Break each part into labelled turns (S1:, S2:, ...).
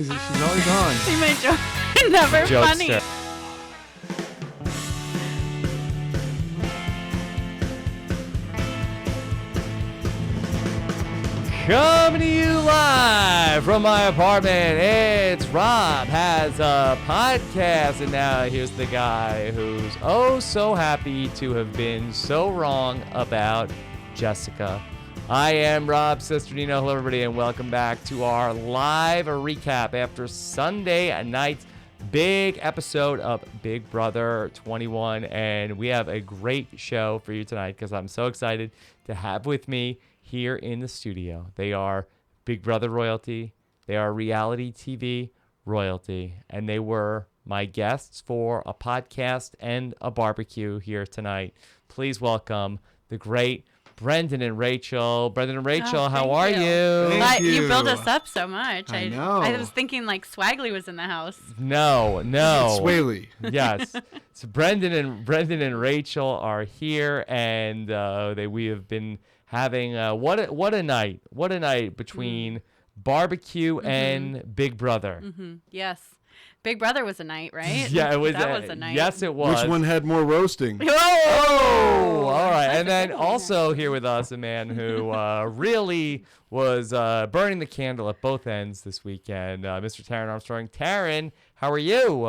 S1: She's always on.
S2: See my joke? Never funny.
S3: Jokester. Coming to you live from my apartment, it's Rob has a podcast, and now here's the guy who's oh so happy to have been so wrong about Jessica. I am Rob Sesternino. Hello, everybody, and welcome back to our live recap after Sunday night's big episode of Big Brother 21, and we have a great show for you tonight because I'm so excited to have with me here in the studio. They are Big Brother royalty, they are reality TV royalty, and they were my guests for a podcast and a barbecue here tonight. Please welcome the great Brendon and Rachel. Brendon and Rachel, how are you?
S1: Thank you.
S2: You build us up so much.
S1: I know.
S2: I was thinking like Swagley was in the house.
S3: No.
S1: Swaley.
S3: Yes. So Brendon and Rachel are here, and we have been having what a night between barbecue and Big Brother.
S2: Yes. Big Brother was a night, right?
S3: Yeah, it was.
S2: That was a night.
S3: Yes, it was.
S1: Which one had more roasting?
S3: Oh, all right. And then also here with us, a man who really was burning the candle at both ends this weekend, Mr. Taran Armstrong. Taran, how are you?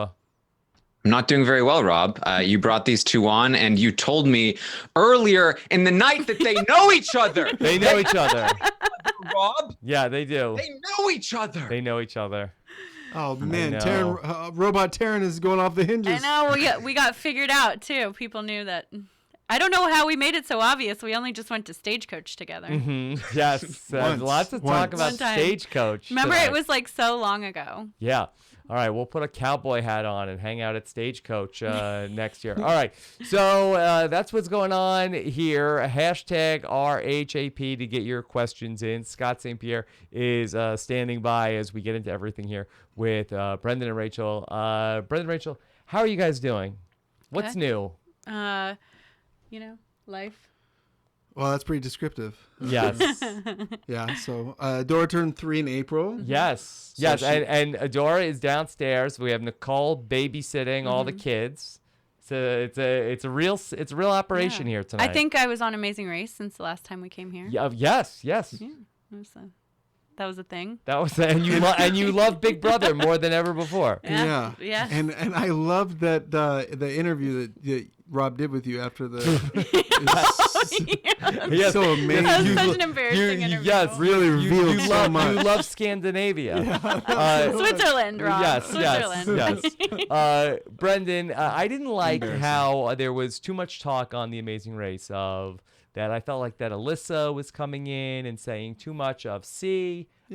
S4: I'm not doing very well, Rob. You brought these two on, and you told me earlier in the night that they know each other.
S3: They know each other.
S4: Rob?
S3: Yeah, they do.
S4: They know each other.
S3: They know each other.
S1: Oh man,
S3: know.
S1: Robot Taran is going off the hinges.
S2: I know. We got figured out too. People knew that. I don't know how we made it so obvious. We only just went to Stagecoach together.
S3: Mm-hmm. Yes. Lots of talk
S1: Once.
S3: about
S2: One time.
S3: Stagecoach.
S2: Remember,
S3: tonight.
S2: it was like so long ago.
S3: Yeah. All right, we'll put a cowboy hat on and hang out at Stagecoach next year. All right, so that's what's going on here. Hashtag RHAP to get your questions in. Scott St. Pierre is standing by as we get into everything here with Brendon and Rachel. Brendon and Rachel, how are you guys doing? What's new?
S2: Life.
S1: Well, that's pretty descriptive.
S3: Yes.
S1: Yeah. So Dora turned 3 in April.
S3: Yes.
S1: So
S3: Yes.
S1: she-
S3: And Adora is downstairs. We have Nicole babysitting all the kids. So it's a real operation here tonight.
S2: I think I was on Amazing Race since the last time we came here.
S3: Yeah. Yes.
S2: Yeah, that was a thing.
S3: That was and you love Big Brother more than ever before.
S2: Yeah.
S1: And I loved that the interview that Rob did with you after the.
S3: Yes.
S1: So amazing.
S2: That was
S3: You
S2: such
S3: lo-
S2: an embarrassing interview.
S3: Yes,
S1: Really revealed so
S3: love
S1: much.
S3: you love Scandinavia.
S2: Switzerland, Rob.
S3: Yes,
S2: Switzerland.
S3: yes. Brendon, I didn't like how there was too much talk on The Amazing Race of that. I felt like that Alyssa was coming in and saying too much of,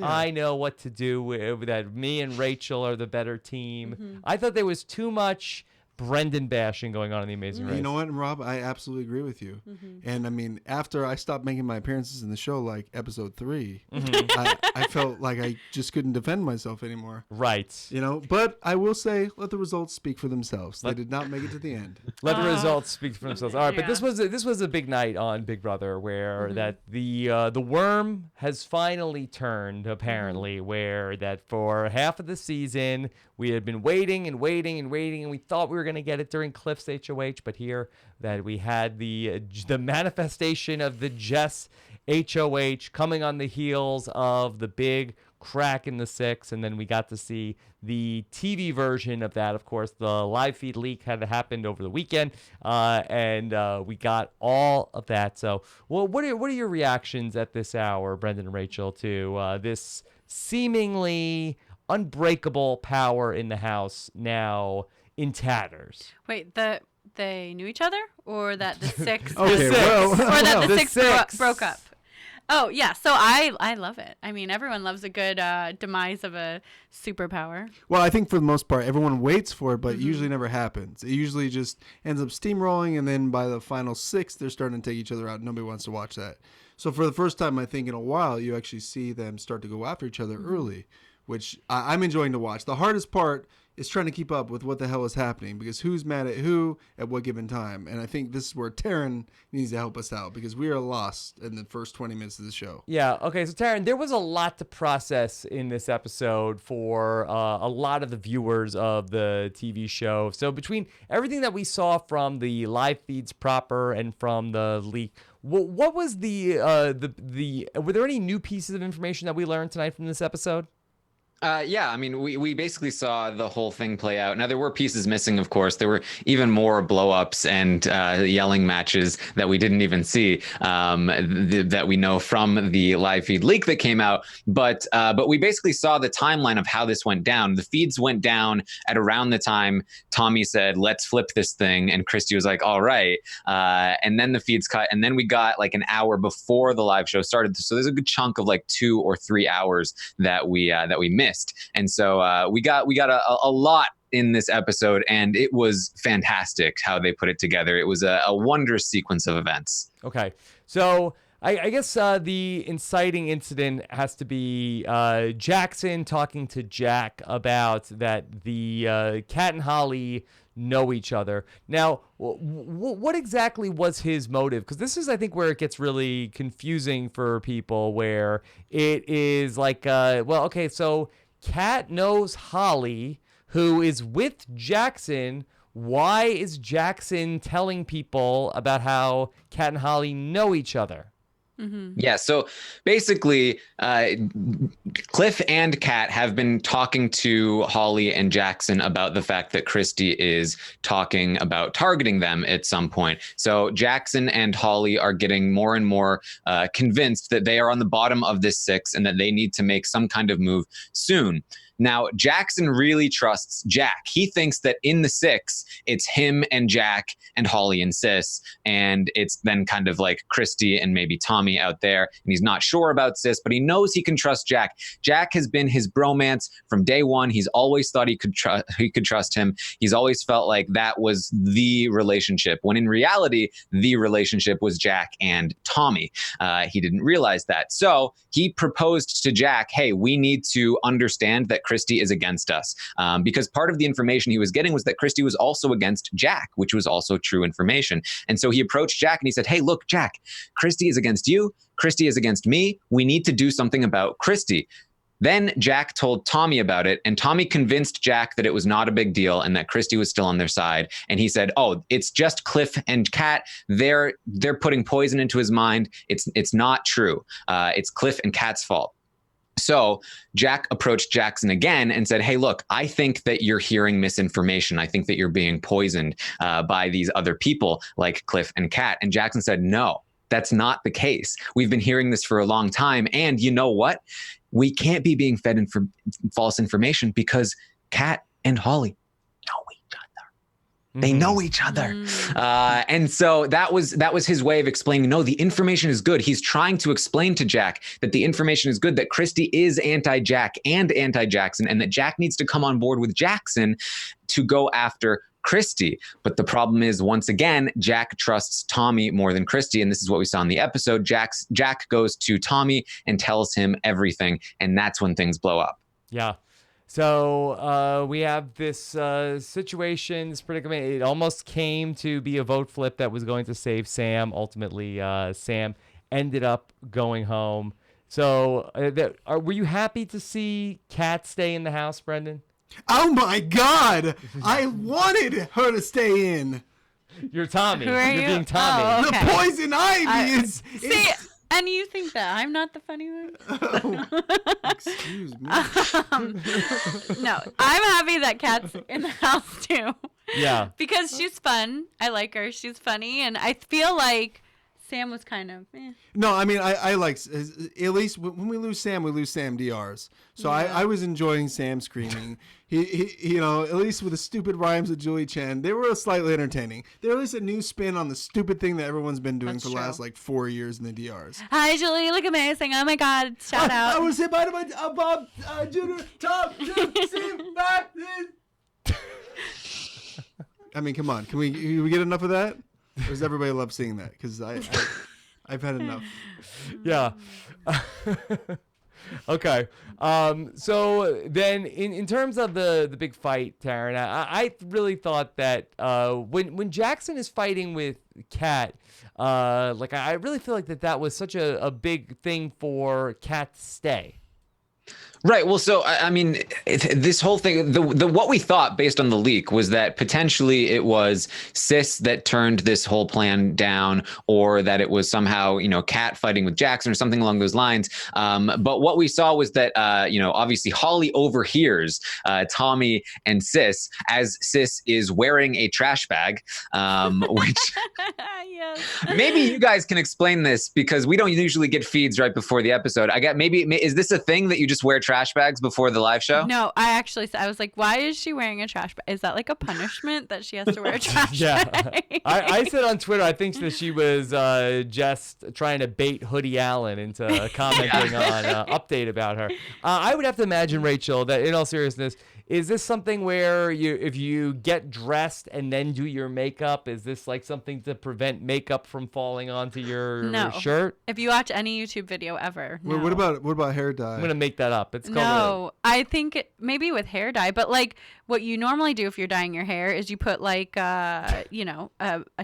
S3: I know what to do, that me and Rachel are the better team. I thought there was too much Brendon bashing going on in The Amazing Race.
S1: You know what, Rob? I absolutely agree with you. And I mean, after I stopped making my appearances in the show, like episode 3, I felt like I just couldn't defend myself anymore.
S3: Right.
S1: You know, but I will say, let the results speak for themselves. They did not make it to the end.
S3: Let the results speak for themselves. All right, but
S2: Yeah.
S3: this was a big night on Big Brother where that the worm has finally turned, apparently, where that for half of the season we had been waiting and we thought we were going to get it during Cliff's HOH, but here that we had the manifestation of the Jess HOH coming on the heels of the big crack in the 6, and then we got to see the TV version of that. Of course, the live feed leak had happened over the weekend, and we got all of that. So, well, what are your reactions at this hour, Brendon and Rachel, to this seemingly unbreakable power in the house now in tatters?
S2: Wait, they knew each other, or that the 6,
S1: Okay,
S3: six.
S1: well,
S2: or that the
S3: The
S2: 6
S3: six.
S2: broke up? Oh yeah, so I love it. I mean, everyone loves a good demise of a superpower.
S1: well, I think for the most part, everyone waits for it, but it usually never happens. It usually just ends up steamrolling, and then by the final 6, they're starting to take each other out. Nobody wants to watch that. So for the first time, I think in a while, you actually see them start to go after each other early, which I'm enjoying to watch. The hardest part is trying to keep up with what the hell is happening, because who's mad at who at what given time. And I think this is where Taran needs to help us out, because we are lost in the first 20 minutes of the show.
S3: Yeah. Okay. So, Taran, there was a lot to process in this episode for a lot of the viewers of the TV show. So, between everything that we saw from the live feeds proper and from the leak, what was the were there any new pieces of information that we learned tonight from this episode?
S4: Yeah, I mean, we basically saw the whole thing play out. Now, there were pieces missing, of course. There were even more blow-ups and yelling matches that we didn't even see, that we know from the live feed leak that came out. But we basically saw the timeline of how this went down. The feeds went down at around the time Tommy said, let's flip this thing. And Christy was like, all right. And then the feeds cut. And then we got like an hour before the live show started. So there's a good chunk of like 2 or 3 hours that we missed. And so we got a lot in this episode, and it was fantastic how they put it together. It was a wondrous sequence of events.
S3: Okay, so I guess the inciting incident has to be Jackson talking to Jack about that the Kat and Holly know each other. Now, what exactly was his motive? Because this is, I think, where it gets really confusing for people, where it is like, well, okay, so Kat knows Holly, who is with Jackson. Why is Jackson telling people about how Kat and Holly know each other?
S2: Mm-hmm.
S4: Yeah, so basically, Cliff and Kat have been talking to Holly and Jackson about the fact that Christy is talking about targeting them at some point. So Jackson and Holly are getting more and more convinced that they are on the bottom of this 6 and that they need to make some kind of move soon. Now, Jackson really trusts Jack. He thinks that in the 6, it's him and Jack and Holly and Sis, and it's then kind of like Christy and maybe Tommy out there. And he's not sure about Sis, but he knows he can trust Jack. Jack has been his bromance from day one. He's always thought he could trust him. He's always felt like that was the relationship, when in reality, the relationship was Jack and Tommy. He didn't realize that. So he proposed to Jack, hey, we need to understand that Christy is against us, because part of the information he was getting was that Christy was also against Jack, which was also true information. And so he approached Jack and he said, hey, look, Jack, Christy is against you. Christy is against me. We need to do something about Christy. Then Jack told Tommy about it, and Tommy convinced Jack that it was not a big deal and that Christy was still on their side. And he said, oh, it's just Cliff and Kat. They're putting poison into his mind. It's not true. It's Cliff and Kat's fault. So Jack approached Jackson again and said, hey, look, I think that you're hearing misinformation. I think that you're being poisoned by these other people like Cliff and Kat. And Jackson said, no, that's not the case. We've been hearing this for a long time. And you know what? We can't be being fed false information, because Kat and Holly know each other. They know each other. And so that was his way of explaining, no, the information is good. He's trying to explain to Jack that the information is good, that Christy is anti-Jack and anti-Jackson, and that Jack needs to come on board with Jackson to go after Christy. But the problem is, once again, Jack trusts Tommy more than Christy. And this is what we saw in the episode. Jack goes to Tommy and tells him everything. And that's when things blow up.
S3: Yeah. So we have this situation, this predicament. It almost came to be a vote flip that was going to save Sam. Ultimately, Sam ended up going home. So were you happy to see Kat stay in the house, Brendon?
S1: Oh, my God. I wanted her to stay in.
S3: You're Tommy.
S2: Who are
S3: You're
S2: you?
S3: being Tommy.
S2: Oh, okay.
S1: The poison ivy is...
S2: See, and you think that I'm not the funny one?
S1: Excuse me.
S2: No, I'm happy that Kat's in the house too.
S3: Yeah.
S2: Because she's fun. I like her. She's funny. And I feel like Sam was kind of,
S1: No, I mean, I like, at least when we lose Sam DRs. So
S2: Yeah.
S1: I was enjoying Sam screaming. He, you know, at least with the stupid rhymes with Julie Chen, they were slightly entertaining. They're at least a new spin on the stupid thing that everyone's been doing
S2: That's
S1: for the
S2: true.
S1: last like 4 years in the DRs.
S2: Hi, Julie. You look amazing. Oh, my God. Shout out.
S1: I was hit by Bob Junior top back. I mean, come on. Can we get enough of that? Or does everybody love seeing that? Because I've had enough.
S3: Yeah. Okay. So then in terms of the big fight, Taran, I really thought that when Jackson is fighting with Kat, like I really feel like that was such a big thing for Kat to stay.
S4: Right. Well, so I mean, this whole thing, the what we thought based on the leak was that potentially it was Sis that turned this whole plan down, or that it was somehow, Kat fighting with Jackson or something along those lines. But what we saw was that, obviously Holly overhears Tommy and Sis as Sis is wearing a trash bag, which
S2: Yes.
S4: maybe you guys can explain this because we don't usually get feeds right before the episode. I got is this a thing that you just wear trash bags before the live show?
S2: No, I was like, why is she wearing a trash bag? Is that like a punishment that she has to wear a trash bag?
S3: I said on Twitter, I think that she was just trying to bait Hoodie Allen into commenting on an update about her. I would have to imagine, Rachel, that in all seriousness, is this something where if you get dressed and then do your makeup, is this like something to prevent makeup from falling onto your shirt?
S2: If you watch any YouTube video ever, no.
S1: What about hair dye?
S3: I'm gonna make that up. It's called
S2: no. I think maybe with hair dye, but like what you normally do if you're dyeing your hair is you put like a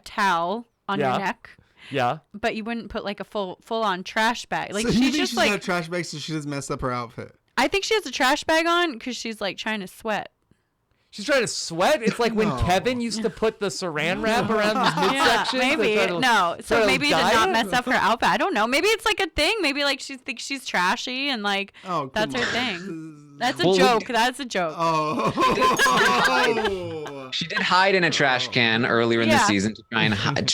S2: towel on your neck.
S3: Yeah.
S2: But you wouldn't put like a full on trash bag. Like
S1: so
S2: she's just like
S1: a trash bag so she doesn't mess up her outfit.
S2: I think she has a trash bag on because she's like trying to sweat.
S3: She's trying to sweat? It's like when Kevin used to put the saran wrap around his midsection.
S2: Yeah, maybe. No. So maybe to not mess up her outfit. I don't know. Maybe it's like a thing. Maybe like she thinks she's trashy and like that's her thing. That's a joke. That's a joke.
S1: Oh.
S4: She did hide in a trash can earlier in the season to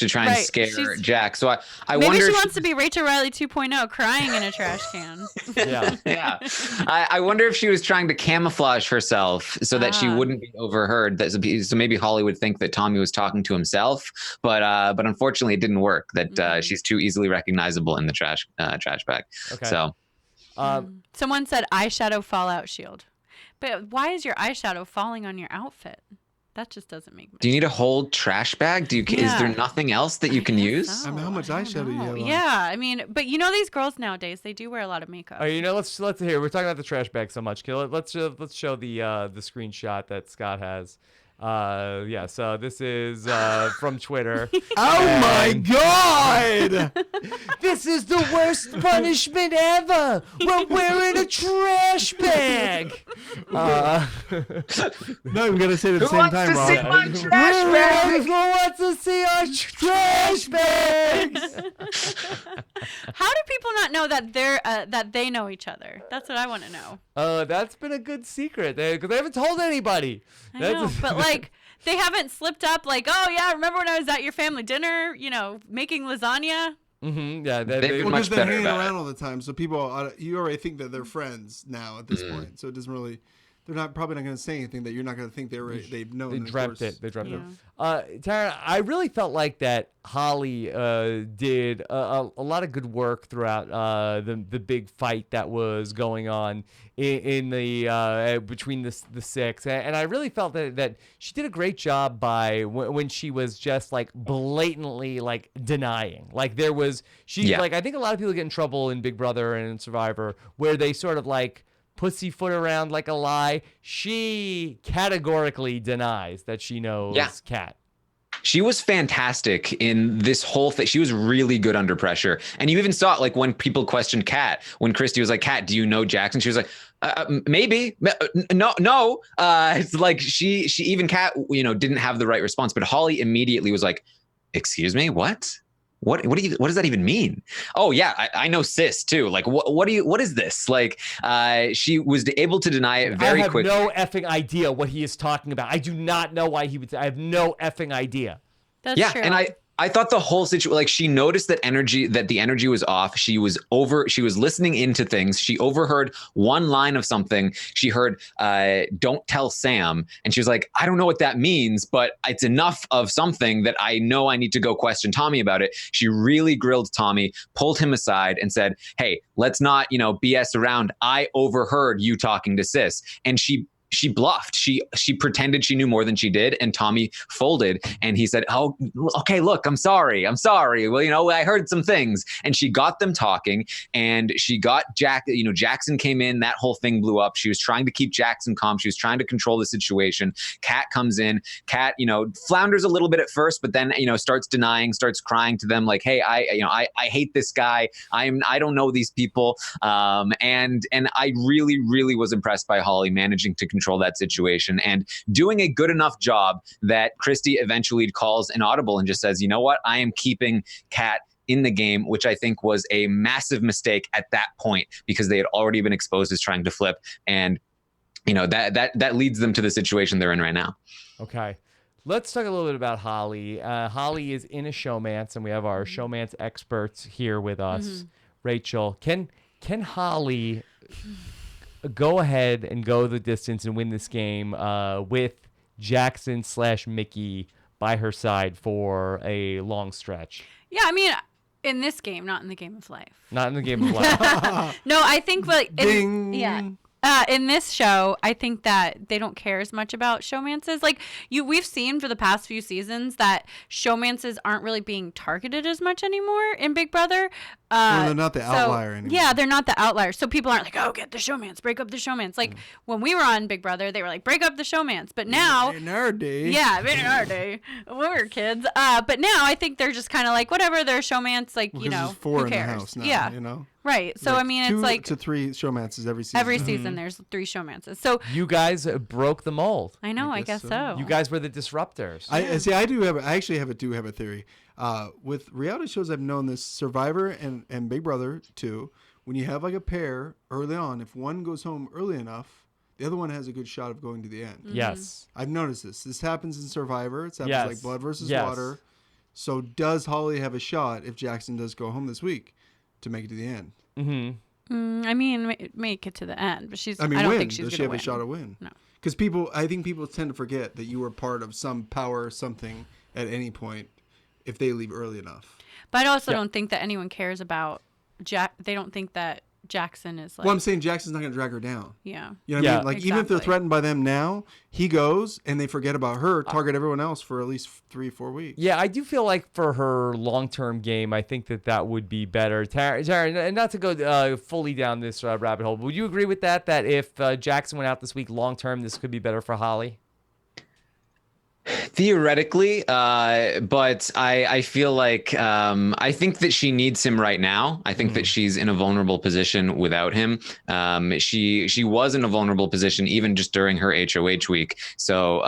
S4: try and scare Jack. So I
S2: maybe
S4: wonder
S2: she wants to be Rachel Riley 2.0, crying in a trash can.
S4: Yeah. I wonder if she was trying to camouflage herself so that she wouldn't be overheard. So maybe Holly would think that Tommy was talking to himself, but unfortunately it didn't work. That she's too easily recognizable in the trash bag. Okay. So.
S2: Someone said eyeshadow fallout shield, but why is your eyeshadow falling on your outfit? That just doesn't make sense.
S4: Do you need a whole trash bag? Is there nothing else that you can use?
S1: So. I mean, how much eyeshadow do you have on?
S2: Yeah, I mean, but these girls nowadays, they do wear a lot of makeup.
S3: Oh, let's hear. We're talking about the trash bag so much. Let's show the screenshot that Scott has. So this is from Twitter.
S1: Oh my God!
S3: This is the worst punishment ever. We're wearing a trash bag.
S1: No, we gotta say it at the same time, Rob.
S4: Who wants to see my trash bag?
S3: Who wants to see our trash bags?
S2: How do people not know that they know each other? That's what I want to know.
S3: That's been a good secret because they haven't told anybody.
S2: I know, but like they haven't slipped up. Like, oh yeah, remember when I was at your family dinner? Making lasagna.
S3: Mm-hmm. Yeah,
S4: they're
S1: well,
S4: much
S1: they're
S4: better
S1: hanging
S4: about
S1: around
S4: it.
S1: all the time, so people you already think that they're friends now at this point. So it doesn't really. They're probably not going to say anything that you're not going to think they've known.
S3: They dreamt it. Taran, I really felt like that Holly did a lot of good work throughout the big fight that was going on in the between the six, and I really felt that she did a great job by when she was just like blatantly like denying. Like there was like I think a lot of people get in trouble in Big Brother and in Survivor where they sort of like pussyfoot around like a lie. She categorically denies that she knows Kat.
S4: She was fantastic in this whole thing. She was really good under pressure. And you even saw it like when people questioned Kat, when Christy was like, Kat, do you know Jackson? She was like, maybe. No. It's like she even Kat, didn't have the right response. But Holly immediately was like, excuse me, what? What does that even mean? Oh yeah, I know Sis too. Like what is this? Like she was able to deny it very quickly.
S3: I have no effing idea what he is talking about. I do not know why he would say I have no effing idea.
S2: That's true.
S4: And I thought the whole situation, like she noticed that the energy was off. She was listening into things. She overheard one line of something. She heard, don't tell Sam. And she was like, I don't know what that means, but it's enough of something that I know I need to go question Tommy about it. She really grilled Tommy, pulled him aside and said, hey, let's not, BS around. I overheard you talking to Sis. And she she bluffed. She pretended she knew more than she did, and Tommy folded. And he said, "Oh, okay, look, I'm sorry. Well, I heard some things." And she got them talking, and she got Jackson came in. That whole thing blew up. She was trying to keep Jackson calm. She was trying to control the situation. Kat comes in. Kat, flounders a little bit at first, but then starts denying, starts crying to them like, "Hey, I hate this guy. I don't know these people." And I really, really was impressed by Holly managing to control that situation and doing a good enough job that Christy eventually calls an audible and just says, "You know what? I am keeping Kat in the game," which I think was a massive mistake at that point because they had already been exposed as trying to flip. And, that leads them to the situation they're in right now.
S3: Okay. Let's talk a little bit about Holly. Holly is in a showmance, and we have our showmance experts here with us. Mm-hmm. Rachel, can Holly go ahead and go the distance and win this game with Jackson/Mickey by her side for a long stretch?
S2: Yeah, I mean, in this game, not in the game of life.
S3: Not in the game of life.
S2: No, I think
S1: Ding.
S2: in this show, I think that they don't care as much about showmances. Like we've seen for the past few seasons that showmances aren't really being targeted as much anymore in Big Brother.
S1: They're not the outlier anymore.
S2: Yeah, they're not the outlier. So people aren't like, "Oh, get the showmance, break up the showmance." Like when we were on Big Brother, they were like, "Break up the showmance." But now,
S1: in our day,
S2: in our day, when we were kids. But now I think they're just kind of like, whatever, they're showmance. Like
S1: there's 4 in the house now.
S2: Yeah, right. So I mean, it's like
S1: 2 to 3 showmances every season.
S2: Every season, there's 3 showmances. So
S3: you guys broke the mold.
S2: I know. I guess so.
S3: You guys were the disruptors.
S1: I actually have a theory. With reality shows, I've known this, Survivor and Big Brother too. When you have like a pair early on, if one goes home early enough, the other one has a good shot of going to the end.
S2: Mm-hmm.
S3: Yes.
S1: I've noticed this. This happens in Survivor. It happens like blood versus water. So does Holly have a shot if Jackson does go home this week to make it to the end?
S3: Mm-hmm.
S2: I mean, make it to the end, but I don't
S1: win.
S2: think she's
S1: does
S2: going
S1: she have
S2: win.
S1: a shot to win?
S2: No.
S1: Because I think people tend to forget that you were part of some power or something at any point if they leave early enough.
S2: But I also don't think that anyone cares about They don't think that Jackson is like...
S1: Well, I'm saying Jackson's not going to drag her down.
S2: Yeah.
S1: You know what I mean? Like,
S2: exactly.
S1: even if they're threatened by them now, he goes and they forget about her, target everyone else for at least 3-4 weeks.
S3: Yeah, I do feel like for her long-term game, I think that would be better. Taran, and not to go fully down this rabbit hole, would you agree with that if Jackson went out this week long-term, this could be better for Holly?
S4: Theoretically, but I feel like I think that she needs him right now. I think that she's in a vulnerable position without him. She was in a vulnerable position even just during her HOH week. So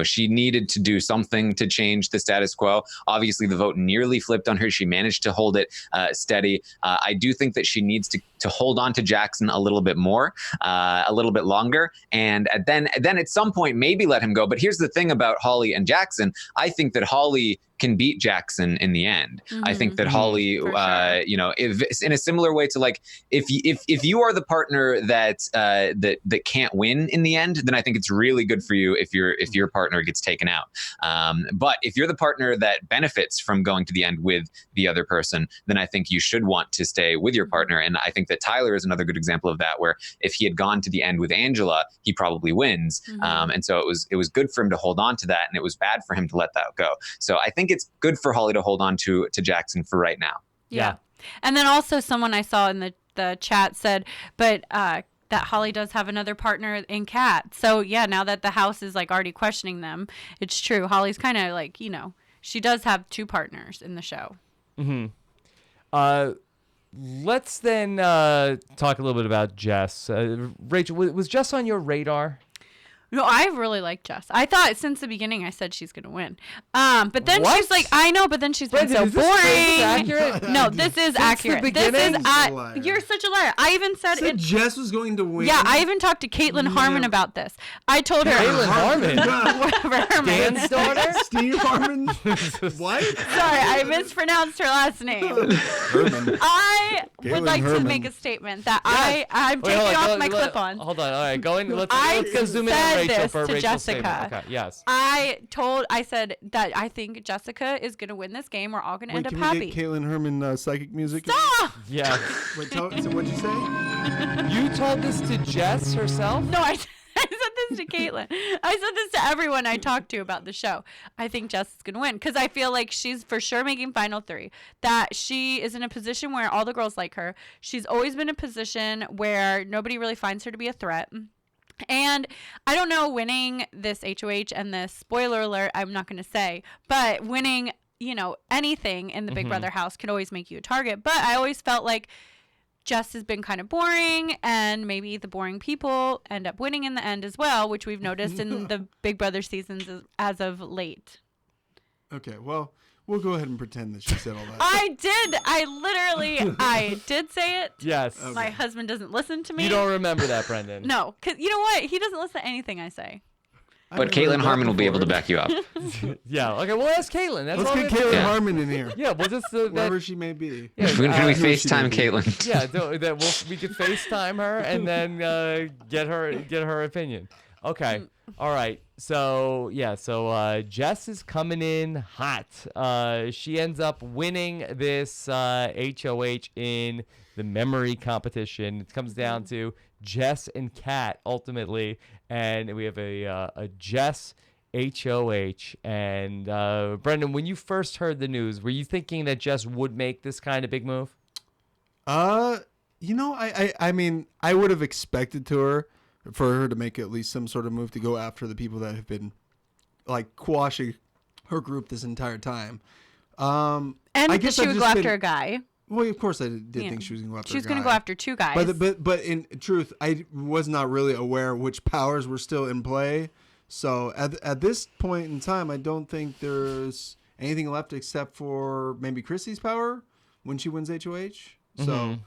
S4: she needed to do something to change the status quo. Obviously, the vote nearly flipped on her. She managed to hold it steady. I do think that she needs to hold on to Jackson a little bit more, a little bit longer, and then at some point maybe let him go. But here's the thing about Holly and Jackson. I think that Holly can beat Jackson in the end. I think that Holly, if in a similar way to like, if you are the partner that can't win in the end, then I think it's really good for you if your partner gets taken out. But if you're the partner that benefits from going to the end with the other person, then I think you should want to stay with your partner. And I think that Tyler is another good example of that, where if he had gone to the end with Angela, he probably wins. And so it was good for him to hold on to that, and it was bad for him to let that go. So I think it's good for Holly to hold on to Jackson for right now.
S2: Yeah. And then also someone I saw in the chat said, but that Holly does have another partner in Kat. So yeah, now that the house is like already questioning them, it's true. Holly's kind of like, she does have 2 partners in the show.
S3: Let's then talk a little bit about Jess. Rachel, was Jess on your radar?
S2: No, I really like Jess. I thought since the beginning I said she's gonna win. But then
S3: What?
S2: she's like, I know, but then she's been
S3: Brendon,
S2: so
S3: is
S2: boring.
S3: this accurate?
S2: No, this is accurate.
S3: the
S2: This
S3: beginning?
S2: is you're such a liar. I even said
S1: Said
S2: it.
S1: Jess was going to win.
S2: Yeah, I even talked to Caitlin Harmon about this. I told her
S3: Caitlin Harmon?
S2: whatever her name
S3: Dan's
S2: is.
S3: daughter?
S1: Steve Harmon. What?
S2: Sorry, I mispronounced her last name.
S1: Herman.
S2: I would
S1: Caitlin
S2: like to
S1: Herman.
S2: make a statement that
S3: Yes.
S2: I'm
S3: Wait,
S2: taking
S3: hold on,
S2: off my clip-ons.
S3: Hold on. All right, go in. Let's go zoom in on
S2: said
S3: Rachel
S2: this
S3: for
S2: to
S3: Rachel's
S2: Jessica.
S3: statement. Okay, yes.
S2: I said that I think Jessica is going to win this game. We're all going to end up
S1: Can
S2: happy.
S1: we get Caitlin Herman psychic music?
S2: Stop!
S3: Yeah.
S1: Wait, so what'd you say?
S3: You told this to Jess herself?
S2: No, I said this this to Caitlin. I said this to everyone I talked to about the show. I think Jess is going to win because I feel like she's for sure making final 3. That she is in a position where all the girls like her. She's always been in a position where nobody really finds her to be a threat. And I don't know, winning this HOH and this, spoiler alert, I'm not going to say, but winning, anything in the Big Brother house can always make you a target. But I always felt like Jess has been kind of boring, and maybe the boring people end up winning in the end as well, which we've noticed in the Big Brother seasons as of late.
S1: Okay, well, we'll go ahead and pretend that she said all that.
S2: I did say it.
S3: Yes.
S1: Okay.
S2: My husband doesn't listen to me.
S3: You don't remember that, Brendon.
S2: No, because you know what? He doesn't listen to anything I say.
S4: But Caitlin Harmon will be able to back you up.
S3: Yeah. Okay. Well, ask Caitlin. That's
S1: Let's
S3: all
S1: get
S3: that-
S1: Caitlin
S4: Yeah.
S1: Harmon in here.
S3: Yeah. We'll just
S1: Wherever she may be.
S3: Yeah,
S4: Can we
S1: I know she
S4: FaceTime
S1: may be.
S4: Caitlin?
S3: we could FaceTime her and then get her opinion. Okay. All right. So Jess is coming in hot. She ends up winning this HOH in the memory competition. It comes down to Jess and Kat ultimately, and we have a Jess HOH. And Brendon, when you first heard the news, were you thinking that Jess would make this kind of big move?
S1: I mean, I would have expected for her to make at least some sort of move to go after the people that have been like quashing her group this entire time.
S2: And
S1: I
S2: because
S1: guess
S2: she
S1: I've
S2: would go
S1: just
S2: after
S1: been-
S2: a guy.
S1: Well, of course I did
S2: Yeah.
S1: think she was going to go after.
S2: She was
S1: a
S2: going to
S1: guy.
S2: go after 2 guys.
S1: But in truth, I was not really aware which powers were still in play. So at this point in time, I don't think there's anything left except for maybe Chrissy's power when she wins HOH. So,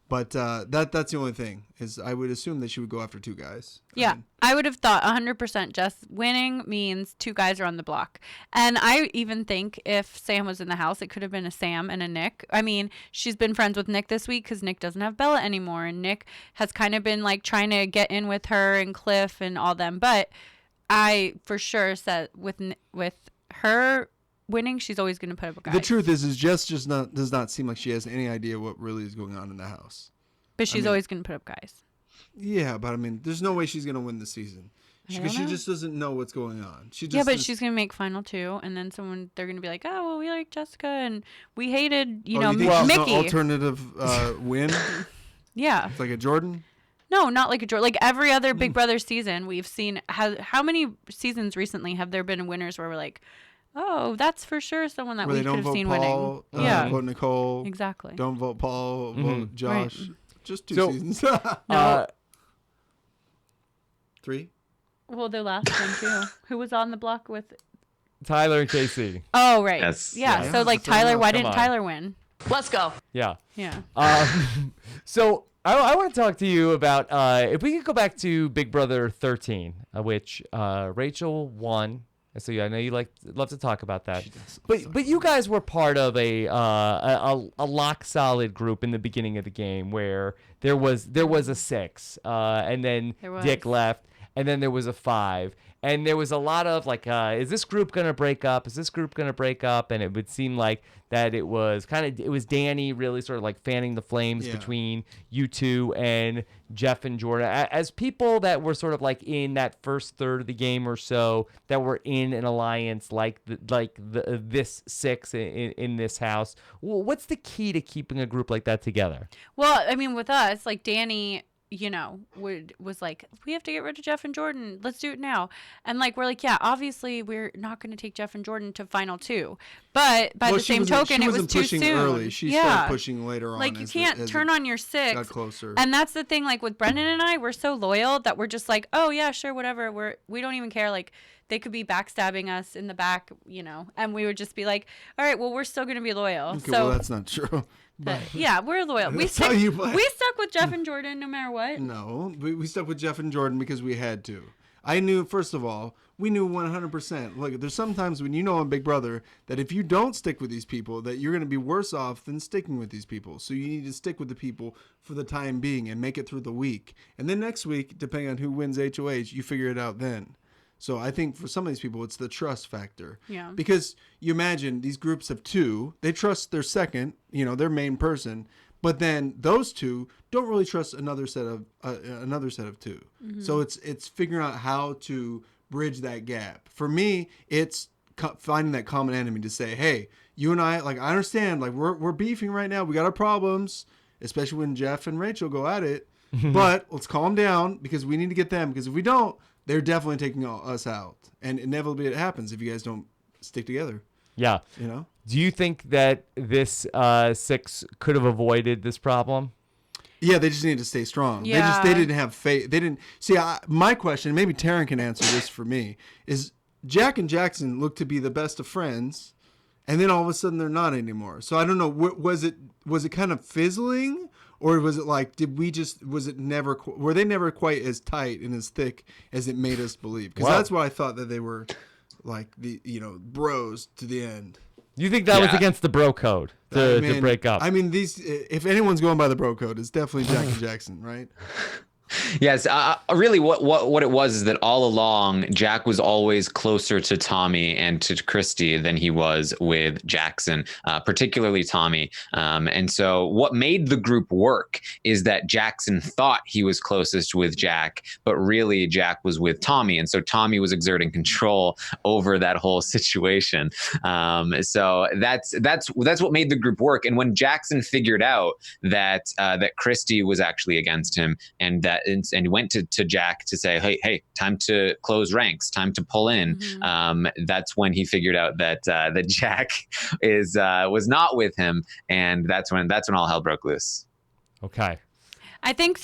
S1: but that's the only thing is I would assume that she would go after 2 guys.
S2: Yeah,
S1: I mean,
S2: I would have thought 100% Jess winning means 2 guys are on the block. And I even think if Sam was in the house, it could have been a Sam and a Nick. I mean, she's been friends with Nick this week because Nick doesn't have Bella anymore. And Nick has kind of been like trying to get in with her and Cliff and all them. But I for sure said with her winning, she's always going to put up a guy.
S1: the truth is Jess just does not seem like she has any idea what really is going on in the house.
S2: But she's
S1: mean-
S2: always going to put up guys.
S1: Yeah, but I mean, there's no way she's going to win the season.
S2: I
S1: Because
S2: don't
S1: she
S2: know.
S1: just doesn't know what's going on. She just
S2: Yeah, but
S1: is-
S2: she's going to make final 2. And then they're going to be like, oh, well, we like Jessica. And we hated,
S1: Oh, you think she's
S2: Mickey.
S1: an alternative win?
S2: Yeah.
S1: It's like a Jordan?
S2: No, not like a draw. Like every other Big Brother season, we've seen how many seasons recently have there been winners where we're like, oh, that's for sure someone that
S1: Where
S2: we
S1: they
S2: could
S1: don't
S2: have
S1: vote
S2: seen
S1: Paul,
S2: winning. Yeah,
S1: vote Nicole,
S2: exactly.
S1: don't vote Paul, vote Josh. Just 2
S3: So-
S1: seasons.
S2: No.
S1: 3?
S2: Well, the last one too. Who was on the block with?
S3: Tyler and KC.
S2: Oh, right.
S4: Yes.
S2: Yeah.
S1: Yeah.
S2: So like
S1: That's
S2: Tyler, why
S3: Come
S2: didn't
S3: on.
S2: Tyler win?
S5: Let's go.
S3: Yeah.
S2: Yeah.
S3: So I want to talk to you about if we could go back to Big Brother 13, which Rachel won. So yeah, I know you love to talk about that. But you guys were part of a lock solid group in the beginning of the game where there was a 6, and then
S2: There was.
S3: Dick left, and then there was a 5. And there was a lot of like, is this group gonna break up? Is this group gonna break up? And it would seem like that it was Danny really sort of like fanning the flames
S1: Yeah.
S3: between you two and Jeff and Jordan as people that were sort of like in that first third of the game or so that were in an alliance like this 6 in this house. Well, what's the key to keeping a group like that together?
S2: Well, I mean, with us, like Danny, was like, we have to get rid of Jeff and Jordan. Let's do it now. And like, we're like, yeah, obviously we're not going to take Jeff and Jordan to final 2. But by the same token, it was too
S1: pushing
S2: soon.
S1: early. She
S2: yeah.
S1: started pushing later on.
S2: Like, you
S1: as
S2: can't
S1: as
S2: turn
S1: it
S2: on your 6.
S1: got closer.
S2: And that's the thing, like with Brendon and I, we're so loyal that we're just like, oh yeah, sure, whatever. We don't even care. Like they could be backstabbing us in the back, and we would just be like, all right, well, we're still going to be loyal.
S1: Okay,
S2: so
S1: well, that's not true.
S2: but, yeah, we're loyal.
S1: That's how you play.
S2: We stuck with Jeff and Jordan no matter what.
S1: No, we stuck with Jeff and Jordan because we had to. I knew, first of all, we knew 100%. Look, there's sometimes when on Big Brother that if you don't stick with these people, that you're going to be worse off than sticking with these people. So you need to stick with the people for the time being and make it through the week. And then next week, depending on who wins HOH, you figure it out then. So I think for some of these people, it's the trust factor.
S2: Yeah.
S1: Because you imagine these groups of 2, they trust their second, their main person. But then those two don't really trust another set of two. So it's figuring out how to bridge that gap. For me, it's finding that common enemy to say, hey, you and I, like, I understand, like, we're beefing right now. We got our problems, especially when Jeff and Rachel go at it. But let's calm down because we need to get them. Because if we don't, they're definitely taking us out. And inevitably it happens if you guys don't stick together.
S3: Yeah.
S1: You know?
S3: Do you think that this 6 could have avoided this problem?
S1: Yeah, they just need to stay strong.
S2: Yeah.
S1: They didn't have faith. They didn't see. My question, maybe Taran can answer this for me, is Jack and Jackson look to be the best of friends, and then all of a sudden they're not anymore. So I don't know. Was it kind of fizzling, or was it like were they never quite as tight and as thick as it made us believe? Because that's what I thought, that they were like the bros to the end.
S3: You think that was against the bro code to break up?
S1: I mean, if anyone's going by the bro code, it's definitely Jack and Jackson, right?
S4: Yes, really what it was is that all along, Jack was always closer to Tommy and to Christy than he was with Jackson, particularly Tommy. And so what made the group work is that Jackson thought he was closest with Jack, but really Jack was with Tommy. And so Tommy was exerting control over that whole situation. So that's what made the group work. And when Jackson figured out that Christy was actually against him, and that and went to Jack to say, hey, time to close ranks, time to pull in. That's when he figured out that Jack was not with him, and that's when all hell broke loose.
S3: Okay.
S2: I think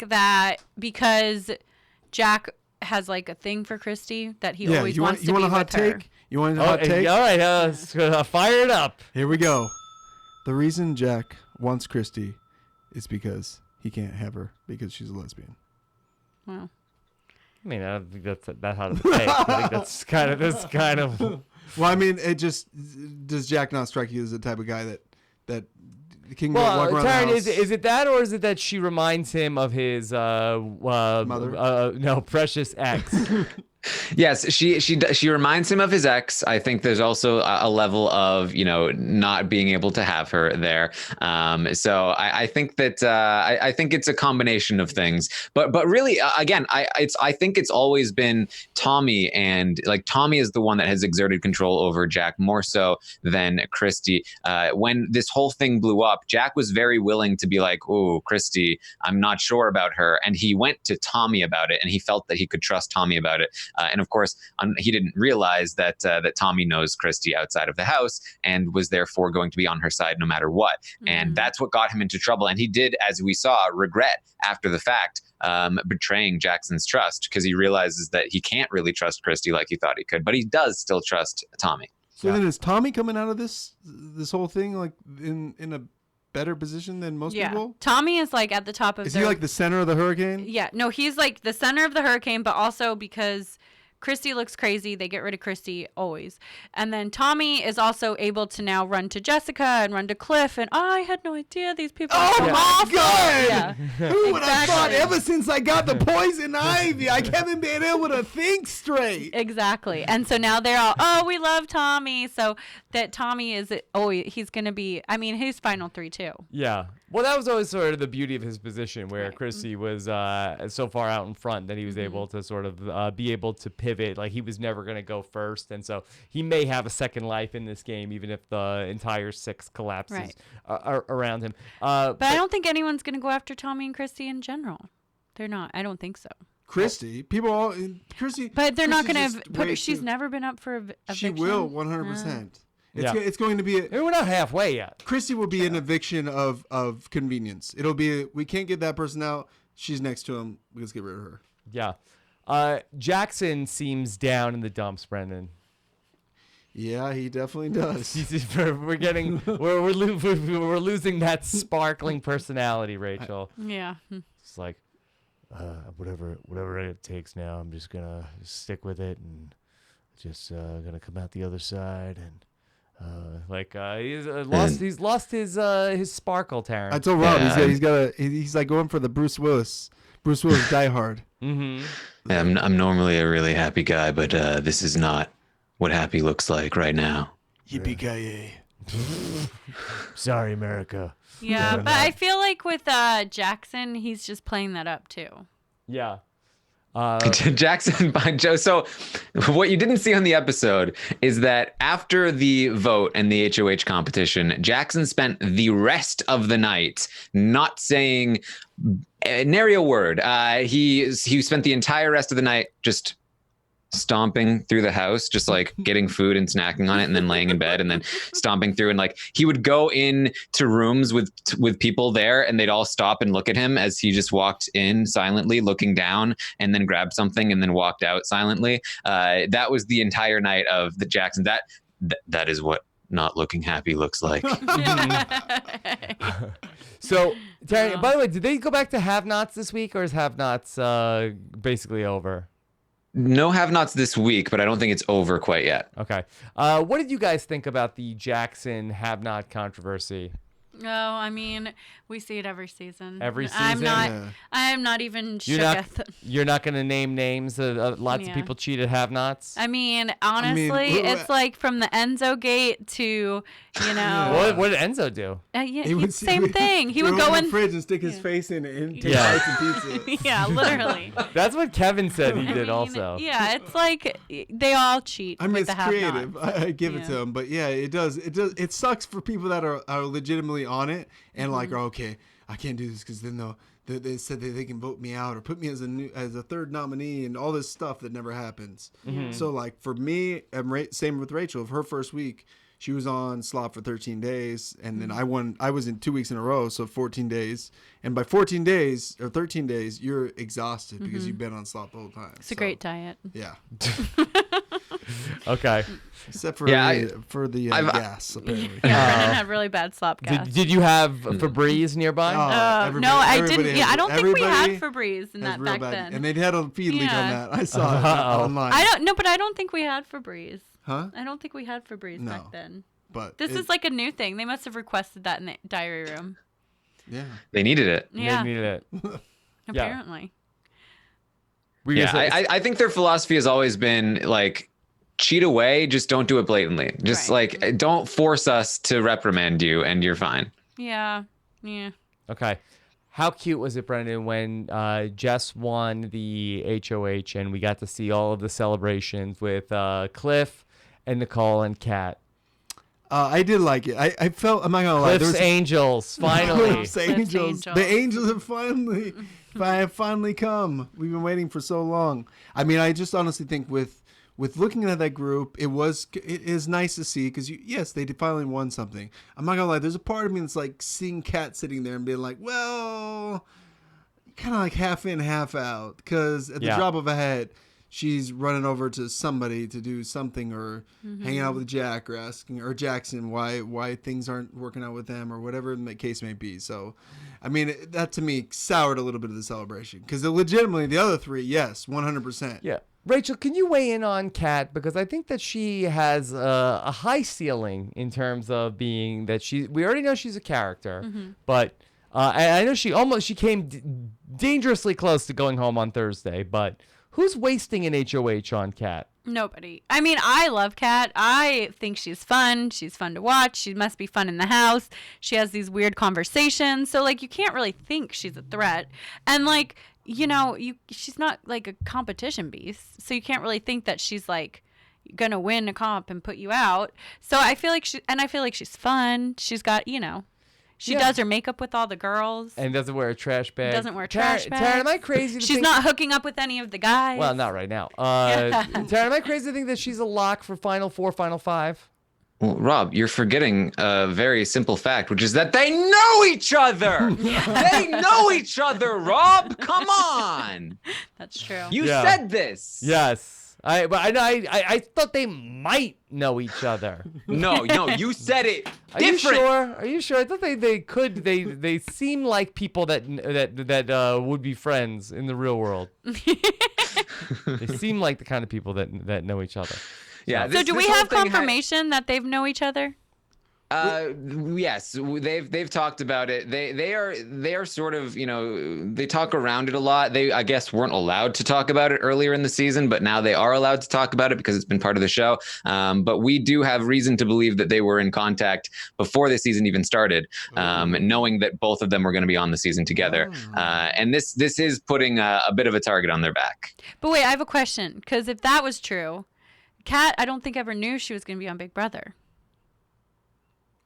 S2: that because Jack has like a thing for Christy, that he always wants to be with her.
S1: You want a hot take?
S3: All right, let's fire it up.
S1: Here we go. The reason Jack wants Christy is because he can't have her because she's a lesbian.
S2: Wow.
S3: I mean, I don't think that's that hot of a take. I think that's kind of.
S1: Well, I mean, does Jack not strike you as the type of guy that can
S3: well,
S1: walk around
S3: Taran,
S1: the house?
S3: is it that, or is it that she reminds him of his
S1: mother?
S3: No, precious ex.
S4: Yes, she reminds him of his ex. I think there's also a level of not being able to have her there. So I think that I think it's a combination of things. But really, again, I think it's always been Tommy, and like Tommy is the one that has exerted control over Jack more so than Christy. When this whole thing blew up, Jack was very willing to be like, "Oh, Christy, I'm not sure about her," and he went to Tommy about it, and he felt that he could trust Tommy about it. And of course, he didn't realize that Tommy knows Christy outside of the house and was therefore going to be on her side no matter what. Mm-hmm. And that's what got him into trouble. And he did, as we saw, regret after the fact betraying Jackson's trust, because he realizes that he can't really trust Christy like he thought he could, but he does still trust Tommy.
S1: So then is Tommy coming out of this whole thing like in a better position than most people?
S2: Tommy is like at the top of
S1: he like the center of the hurricane?
S2: Yeah, no, he's like the center of the hurricane, but also because Christy looks crazy, they get rid of Christy always. And then Tommy is also able to now run to Jessica and run to Cliff, and I had no idea these people are so awful.
S1: God!
S2: Yeah.
S1: Who would have thought ever since I got the poison ivy, I haven't been able to think straight.
S2: Exactly. And so now they're all, we love Tommy. So that Tommy is, he's going to be, I mean, he's final 3 too.
S3: Yeah. Well, that was always sort of the beauty of his position, where Christy was so far out in front that he was able to sort of be able to pivot. Like, he was never going to go first. And so he may have a second life in this game, even if the entire 6 collapses around him.
S2: But I don't think anyone's going to go after Tommy and Christy in general. They're not. I don't think so.
S1: Christy, Christy.
S2: But they're not going to put her. She's never been up for eviction.
S1: She will, 100%. It's going to be
S3: we're not halfway yet.
S1: Christy will be an eviction of convenience. It'll be, we can't get that person out. She's next to him. Let's get rid of her.
S3: Yeah. Jackson seems down in the dumps, Brendon.
S1: Yeah, he definitely does.
S3: we're losing that sparkling personality, Rachel.
S2: Yeah.
S3: It's like, whatever it takes now, I'm just gonna stick with it and just gonna come out the other side and. He's lost his sparkle, Taran.
S1: I told Rob he's like going for the Bruce Willis Die Hard.
S3: Mm-hmm.
S4: Yeah, I'm normally a really happy guy, but this is not what happy looks like right now.
S1: Yippee-ki-yay.
S3: Sorry, America.
S2: Yeah, but I feel like with Jackson, he's just playing that up too.
S3: Yeah.
S4: Jackson by Joe. So, what you didn't see on the episode is that after the vote and the HOH competition, Jackson spent the rest of the night not saying nary a word. He spent the entire rest of the night just stomping through the house, just like getting food and snacking on it, and then laying in bed, and then stomping through. And like he would go in to rooms with people there, and they'd all stop and look at him as he just walked in silently, looking down, and then grabbed something and then walked out silently. That was the entire night of the Jackson. That is what not looking happy looks like.
S3: So, Terry, by the way, did they go back to have-nots this week, or is have-nots basically over?
S4: No have-nots this week, but I don't think it's over quite yet.
S3: Okay. What did you guys think about the Jackson have-not controversy?
S2: Oh, I mean, we see it every season.
S3: Every season?
S2: I'm not even shook at them.
S3: You're not going to name names? Lots of people cheated have-nots?
S2: I mean, honestly, it's like from the Enzo gate to, you know.
S3: What did Enzo do?
S2: Same thing. He would go in
S1: the fridge and stick his face in it and take
S3: Yeah.
S1: bites of pizza.
S2: Yeah, literally.
S3: That's what Kevin said he did also.
S2: Yeah, it's like they all cheat.
S1: I mean,
S2: with
S1: it's
S2: the have-nots.
S1: creative. I give it to them, but yeah, it does. It sucks for people that are legitimately on it and like, oh, okay, I can't do this because then they said that they can vote me out or put me as a third nominee and all this stuff that never happens. So like for me, same with Rachel. Her first week, she was on slop for 13 days, and then I was in 2 weeks in a row, so 14 days. And by 14 days or 13 days, you're exhausted because you've been on slop the whole time.
S2: It's a great diet.
S1: Yeah.
S3: Okay.
S1: Except for for the gas, apparently.
S2: Yeah, Brendon had really bad slop gas.
S3: Did you have Febreze nearby?
S2: No, I didn't. Yeah, I don't think we had Febreze in that back
S1: bad,
S2: then.
S1: and they had a feed leak on that. I saw it online.
S2: But I don't think we had Febreze.
S1: Huh?
S2: I don't think we had Febreze back then.
S1: But
S2: this is like a new thing. They must have requested that in the diary room.
S4: Yeah. They needed it.
S2: Yeah.
S3: They needed it.
S2: Apparently.
S4: Yeah, I think their philosophy has always been like, cheat away, just don't do it blatantly. Just like, don't force us to reprimand you and you're fine.
S2: Yeah. Yeah.
S3: Okay. How cute was it, Brendon, when Jess won the HOH and we got to see all of the celebrations with Cliff and Nicole and Kat?
S1: I did like it. I felt, I'm not going to lie.
S3: Cliff's Angels, finally.
S1: Cliff's Angels. The Angels have finally come. We've been waiting for so long. I mean, I just honestly think with looking at that group, it is nice to see because yes, they finally won something. I'm not gonna lie. There's a part of me that's like seeing Kat sitting there and being like, well, kind of like half in, half out, because at the drop of a hat, she's running over to somebody to do something or hanging out with Jack or asking or Jackson why things aren't working out with them or whatever the case may be. So, I mean, that to me soured a little bit of the celebration because legitimately the other three, yes, 100%.
S3: Yeah. Rachel, can you weigh in on Kat? Because I think that she has a high ceiling in terms of being that we already know she's a character, but I know she came dangerously close to going home on Thursday, but who's wasting an HOH on Kat?
S2: Nobody. I mean, I love Kat. I think she's fun. She's fun to watch. She must be fun in the house. She has these weird conversations. So, like, you can't really think she's a threat. And, like, you know, she's not, like, a competition beast. So you can't really think that she's, like, going to win a comp and put you out. So I feel like she's fun. She's got, you know. She does her makeup with all the girls.
S3: And doesn't wear a trash bag.
S2: Doesn't wear a trash bag.
S3: Taran, am I crazy?
S2: She's not hooking up with any of the guys.
S3: Well, not right now. Taran, am I crazy to think that she's a lock for Final Four, Final Five?
S4: Well, Rob, you're forgetting a very simple fact, which is that they know each other. They know each other, Rob. Come on.
S2: That's true.
S4: You said this.
S3: Yes. I thought they might know each other.
S4: No, you said it.
S3: Are you sure? Are you sure? I thought they could. They seem like people that would be friends in the real world. They seem like the kind of people that know each other.
S4: Yeah.
S2: So do we have confirmation that they know each other?
S4: Yes, they've talked about it. They are sort of, they talk around it a lot. They, I guess, weren't allowed to talk about it earlier in the season, but now they are allowed to talk about it because it's been part of the show. But we do have reason to believe that they were in contact before the season even started, knowing that both of them were going to be on the season together. And this is putting a bit of a target on their back.
S2: But wait, I have a question, because if that was true, Kat, I don't think ever knew she was going to be on Big Brother.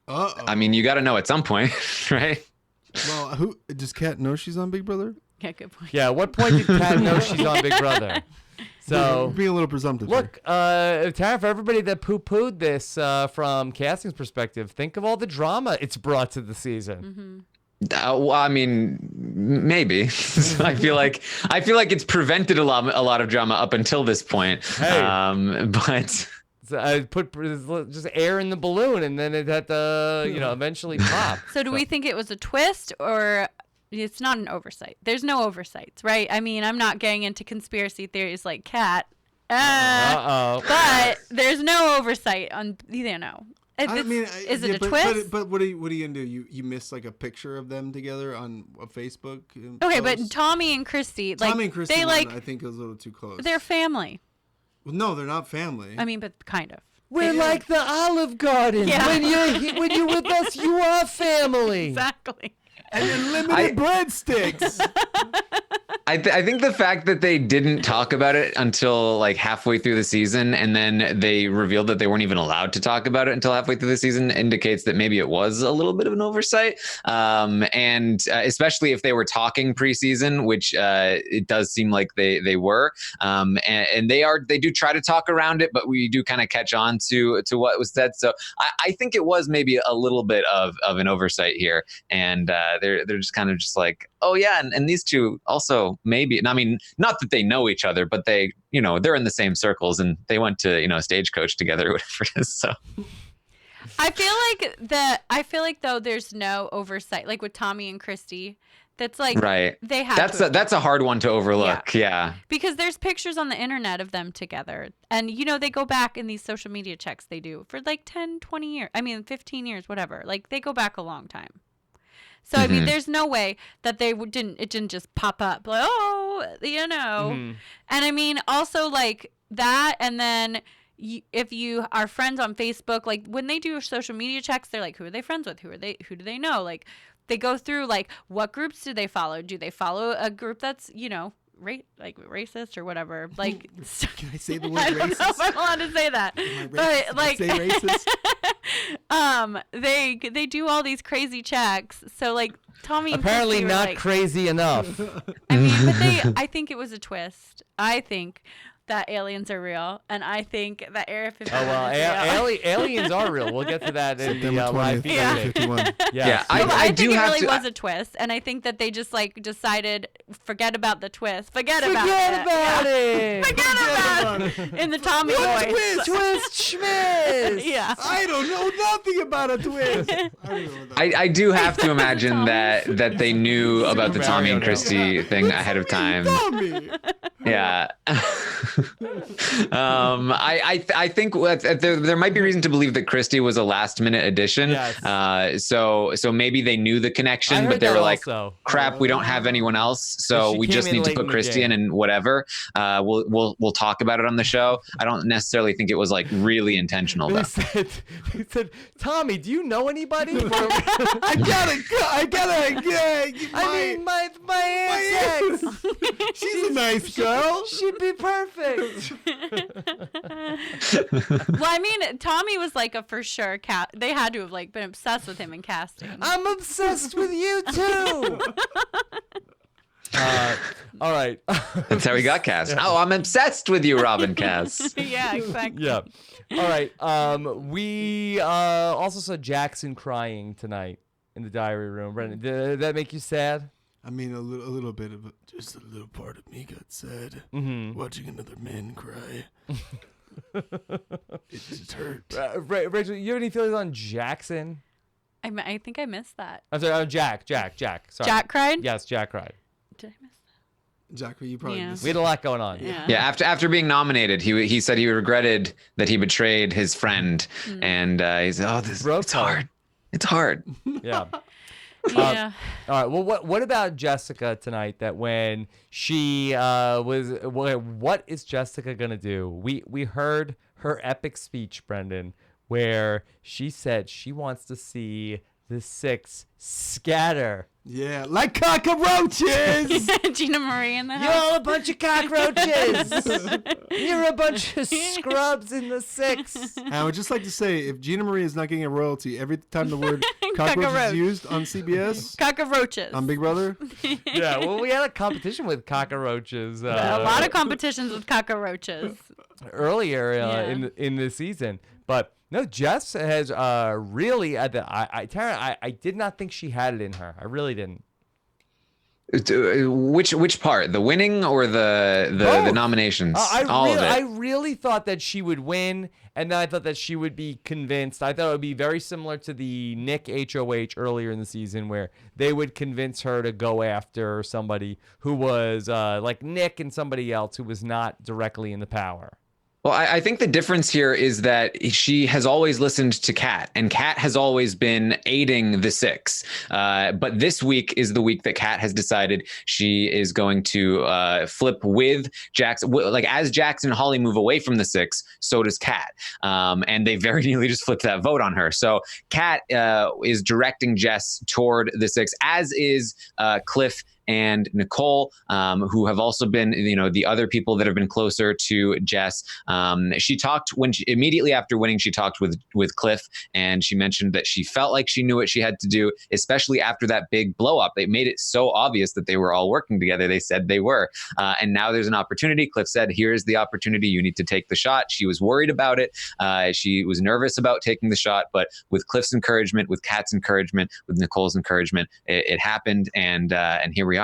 S1: Uh-oh.
S4: I mean, you got to know at some point, right?
S1: Well, who does Kat know she's on Big Brother?
S2: Yeah, good point.
S3: Yeah, at what point did Kat know she's on Big Brother? So
S1: Being a little presumptive.
S3: look, Taran, for everybody that poo-pooed this from casting's perspective, think of all the drama it's brought to the season.
S4: Well, I mean, maybe. I feel like it's prevented a lot of drama up until this point.
S3: Hey.
S4: But
S3: So I put just air in the balloon, and then it had to, eventually pop.
S2: So do we think it was a twist, or it's not an oversight? There's no oversights, right? I mean, I'm not getting into conspiracy theories like Kat. But there's no oversight on,
S1: I mean,
S2: is it a twist?
S1: But what are you gonna do? You miss like a picture of them together on a Facebook?
S2: Okay,
S1: post?
S2: but Tommy and Christy,
S1: Tommy and Christy,
S2: they
S1: I think it was a little too close.
S2: they're family.
S1: Well, no, they're not family.
S2: I mean, but kind of.
S3: We're like the Olive Garden.
S2: Yeah.
S3: When you're with us, you are family.
S2: Exactly.
S1: And unlimited breadsticks.
S4: I think the fact that they didn't talk about it until like halfway through the season, and then they revealed that they weren't even allowed to talk about it until halfway through the season, indicates that maybe it was a little bit of an oversight. And especially if they were talking preseason, which it does seem like they were. And they do try to talk around it, but we do kind of catch on to what was said. So I think it was maybe a little bit of an oversight here, and they're just kind of just like, oh yeah, and these two also maybe. And I mean, not that they know each other, but they, they're in the same circles, and they went to Stagecoach together or whatever it is. So
S2: I feel like though there's no oversight, like with Tommy and Christy. That's like
S4: right.
S2: They have
S4: that's a hard one to overlook. Yeah.
S2: Because there's pictures on the internet of them together, and they go back in these social media checks they do for like 10, 20 years. I mean, 15 years, whatever. Like they go back a long time. So I mean, there's no way that it didn't just pop up like, And I mean, also like that, and then if you are friends on Facebook, like when they do social media checks, they're like, who are they friends with? Who do they know? Like they go through like, what groups do they follow? Do they follow a group that's like racist or whatever? Like,
S1: can I say the word
S2: I don't
S1: racist?
S2: know if I'm allowed to say that. But like,
S1: say racist.
S2: They do all these crazy checks. So like Tommy and
S3: apparently
S2: Christy were
S3: not
S2: like,
S3: crazy enough.
S2: I mean, but I think it was a twist. I think that aliens are real, and I think that Area 51
S3: Oh well, aliens are real. We'll get to that in the live feed.
S1: 51.
S4: Yeah,
S2: I
S4: do
S2: think it
S4: have
S2: really
S4: to.
S2: was a twist, and I think that they just like decided forget about the twist, forget about
S3: it.
S2: forget about it in the Tommy voice.
S3: Twist schmiz.
S2: Yeah.
S1: I don't know nothing about a twist.
S4: I do have to imagine that they knew about the Tommy and Christy thing ahead of time. Yeah. I think there might be reason to believe that Christy was a last minute addition.
S3: Yes.
S4: So maybe they knew the connection, but they were like,
S3: also.
S4: crap, we don't have anyone else, so
S3: She
S4: we
S3: came
S4: just
S3: in
S4: need to
S3: late
S4: put
S3: in the
S4: Christy in,
S3: game.
S4: and whatever. We'll talk about it on the show. I don't necessarily think it was like really intentional though.
S3: He said, Tommy, do you know anybody?
S1: I mean,
S3: my Aunt X.
S1: she's a nice girl.
S3: She'd be perfect.
S2: Well, I mean, Tommy was like a for sure cat. They had to have like been obsessed with him in casting.
S3: I'm obsessed with you too. All right.
S4: That's how he got cast. Oh, I'm obsessed with you, Robin Cass.
S2: Yeah, exactly.
S3: Yeah. All right. We also saw Jackson crying tonight in the diary room. Brendon, did that make you sad?
S1: I mean, a little bit of just a little part of me got sad watching another man cry. It just hurt.
S3: Rachel, you have any feelings on Jackson?
S2: I think I missed that.
S3: I'm sorry, Jack. Sorry.
S2: Jack cried?
S3: Yes, Jack cried.
S2: Did I miss
S1: Jack, you probably
S2: Yeah.
S1: missed
S3: We had a lot going on.
S2: that?
S4: Yeah, after being nominated, he said he regretted that he betrayed his friend, and he said, "Oh, it's hard. It's hard.
S3: Yeah.
S2: Yeah.
S3: All right. Well, what about Jessica tonight? That when she what is Jessica gonna do? We heard her epic speech, Brendon, where she said she wants to see the six scatter.
S1: Yeah, like cockroaches.
S2: Gina Marie in the
S3: You're
S2: house.
S3: all a bunch of cockroaches. You're a bunch of scrubs in the six.
S1: And I would just like to say, if Gina Marie is not getting a royalty every time the word cockroach
S2: Cockroach.
S1: is used on CBS,
S2: Cockroaches.
S1: on Big Brother,
S3: Yeah, well, we had a competition with cockroaches.
S2: A lot of competitions with cockroaches.
S3: Earlier
S2: Yeah.
S3: in the season, but no, Jess has really. Taran, I did not think she had it in her. I really didn't.
S4: Which part? The winning or the
S3: Both.
S4: nominations? All
S3: I
S4: of it.
S3: really thought that she would win, and then I thought that she would be convinced. I thought it would be very similar to the Nick HOH earlier in the season, where they would convince her to go after somebody who was like Nick and somebody else who was not directly in the power.
S4: Well, I think the difference here is that she has always listened to Kat, and Kat has always been aiding the six. But this week is the week that Kat has decided she is going to flip with Jackson. Like as Jackson and Holly move away from the six, so does Kat. And they very nearly just flipped that vote on her. So Kat is directing Jess toward the six, as is Cliff and Nicole, who have also been, the other people that have been closer to Jess. She talked immediately after winning, she talked with Cliff, and she mentioned that she felt like she knew what she had to do, especially after that big blow up. They made it so obvious that they were all working together. They said they were. And now there's an opportunity. Cliff said, here's the opportunity. You need to take the shot. She was worried about it. She was nervous about taking the shot, but with Cliff's encouragement, with Kat's encouragement, with Nicole's encouragement, it happened. And here we are.